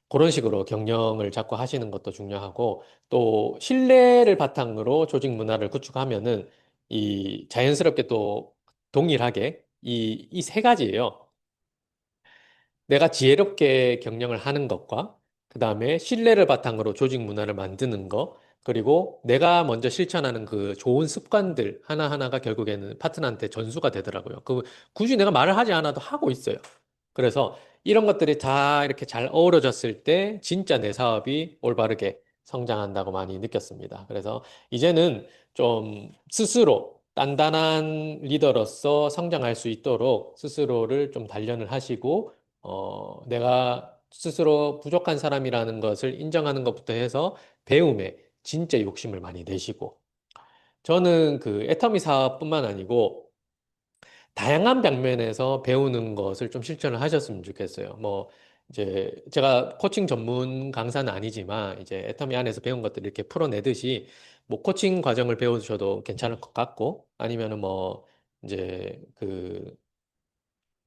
그런 식으로 경영을 자꾸 하시는 것도 중요하고 또 신뢰를 바탕으로 조직 문화를 구축하면은 이 자연스럽게 또 동일하게 이 세 가지예요. 내가 지혜롭게 경영을 하는 것과 그 다음에 신뢰를 바탕으로 조직 문화를 만드는 것 그리고 내가 먼저 실천하는 그 좋은 습관들 하나하나가 결국에는 파트너한테 전수가 되더라고요. 그 굳이 내가 말을 하지 않아도 하고 있어요. 그래서 이런 것들이 다 이렇게 잘 어우러졌을 때 진짜 내 사업이 올바르게 성장한다고 많이 느꼈습니다. 그래서 이제는 좀 스스로 단단한 리더로서 성장할 수 있도록 스스로를 좀 단련을 하시고, 내가 스스로 부족한 사람이라는 것을 인정하는 것부터 해서 배움에 진짜 욕심을 많이 내시고, 저는 그 애터미 사업뿐만 아니고 다양한 방면에서 배우는 것을 좀 실천을 하셨으면 좋겠어요. 뭐, 이제 제가 코칭 전문 강사는 아니지만 이제 애터미 안에서 배운 것들을 이렇게 풀어내듯이 뭐 코칭 과정을 배우셔도 괜찮을 것 같고 아니면은 뭐 이제 그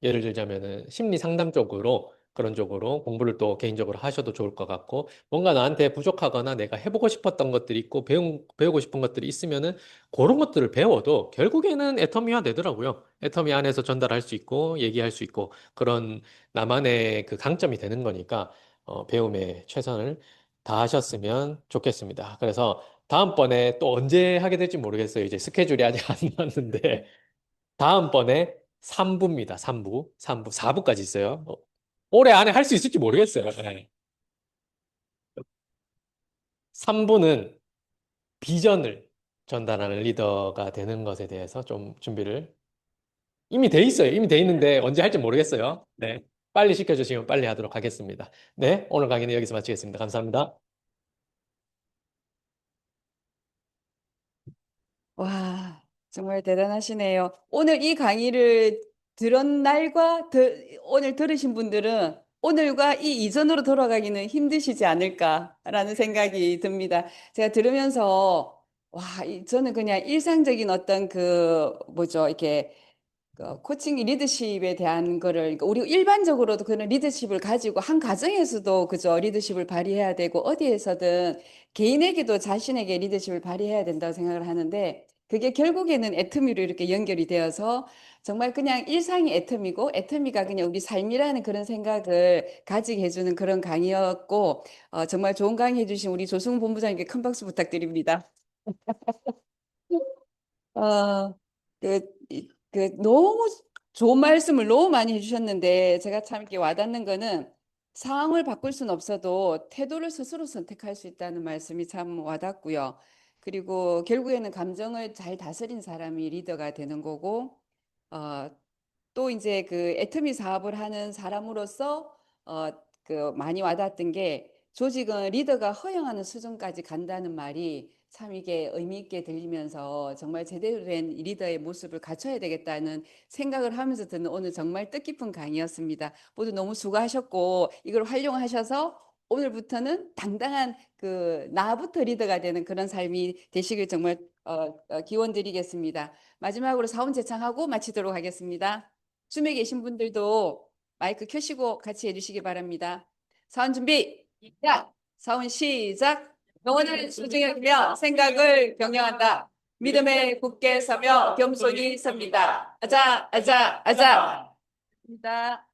예를 들자면은 심리 상담 쪽으로 그런 쪽으로 공부를 또 개인적으로 하셔도 좋을 것 같고 뭔가 나한테 부족하거나 내가 해보고 싶었던 것들이 있고 배우고 싶은 것들이 있으면은 그런 것들을 배워도 결국에는 애터미화 되더라고요. 애터미 안에서 전달할 수 있고 얘기할 수 있고 그런 나만의 그 강점이 되는 거니까 배움에 최선을 다하셨으면 좋겠습니다. 그래서 다음번에 또 언제 하게 될지 모르겠어요. 이제 스케줄이 아직 안 나왔는데 다음번에 3부입니다. 3부. 3부. 4부까지 있어요. 올해 안에 할 수 있을지 모르겠어요. 네. 3부는 비전을 전달하는 리더가 되는 것에 대해서 좀 준비를 이미 돼 있어요. 이미 돼 있는데 언제 할지 모르겠어요. 네. 빨리 시켜주시면 빨리 하도록 하겠습니다. 네. 오늘 강의는 여기서 마치겠습니다. 감사합니다. 와, 정말 대단하시네요. 오늘 이 강의를 들은 오늘 들으신 분들은 오늘과 이 이전으로 돌아가기는 힘드시지 않을까라는 생각이 듭니다. 제가 들으면서 와, 저는 그냥 일상적인 어떤 뭐죠, 이렇게 코칭 리더십에 대한 거를 그러니까 우리 일반적으로도 그런 리더십을 가지고 한 가정에서도 그죠 리더십을 발휘해야 되고 어디에서든 개인에게도 자신에게 리더십을 발휘해야 된다고 생각을 하는데 그게 결국에는 애터미로 이렇게 연결이 되어서 정말 그냥 일상이 애터미고 애터미가 그냥 우리 삶이라는 그런 생각을 가지게 해주는 그런 강의였고 정말 좋은 강의 해주신 우리 조승우 본부장님께 큰 박수 부탁드립니다. 어, 너무 좋은 말씀을 너무 많이 해주셨는데, 제가 참 이렇게 와닿는 거는 상황을 바꿀 수는 없어도 태도를 스스로 선택할 수 있다는 말씀이 참 와닿고요. 그리고 결국에는 감정을 잘 다스린 사람이 리더가 되는 거고, 어, 또 이제 그 애터미 사업을 하는 사람으로서 어, 많이 와닿았던 게 조직은 리더가 허용하는 수준까지 간다는 말이 참 이게 의미 있게 들리면서 정말 제대로 된 리더의 모습을 갖춰야 되겠다는 생각을 하면서 듣는 오늘 정말 뜻깊은 강의였습니다. 모두 너무 수고하셨고 이걸 활용하셔서 오늘부터는 당당한 나부터 리더가 되는 그런 삶이 되시길 정말 기원 드리겠습니다. 마지막으로 사원 제창하고 마치도록 하겠습니다. 줌에 계신 분들도 마이크 켜시고 같이 해주시기 바랍니다. 사원 준비, 시작! 사원 시작! 영혼을 소중히 여기며 생각을 경영한다. 믿음에 굳게 서며 겸손히 섭니다. 아자, 아자, 아자. 입니다.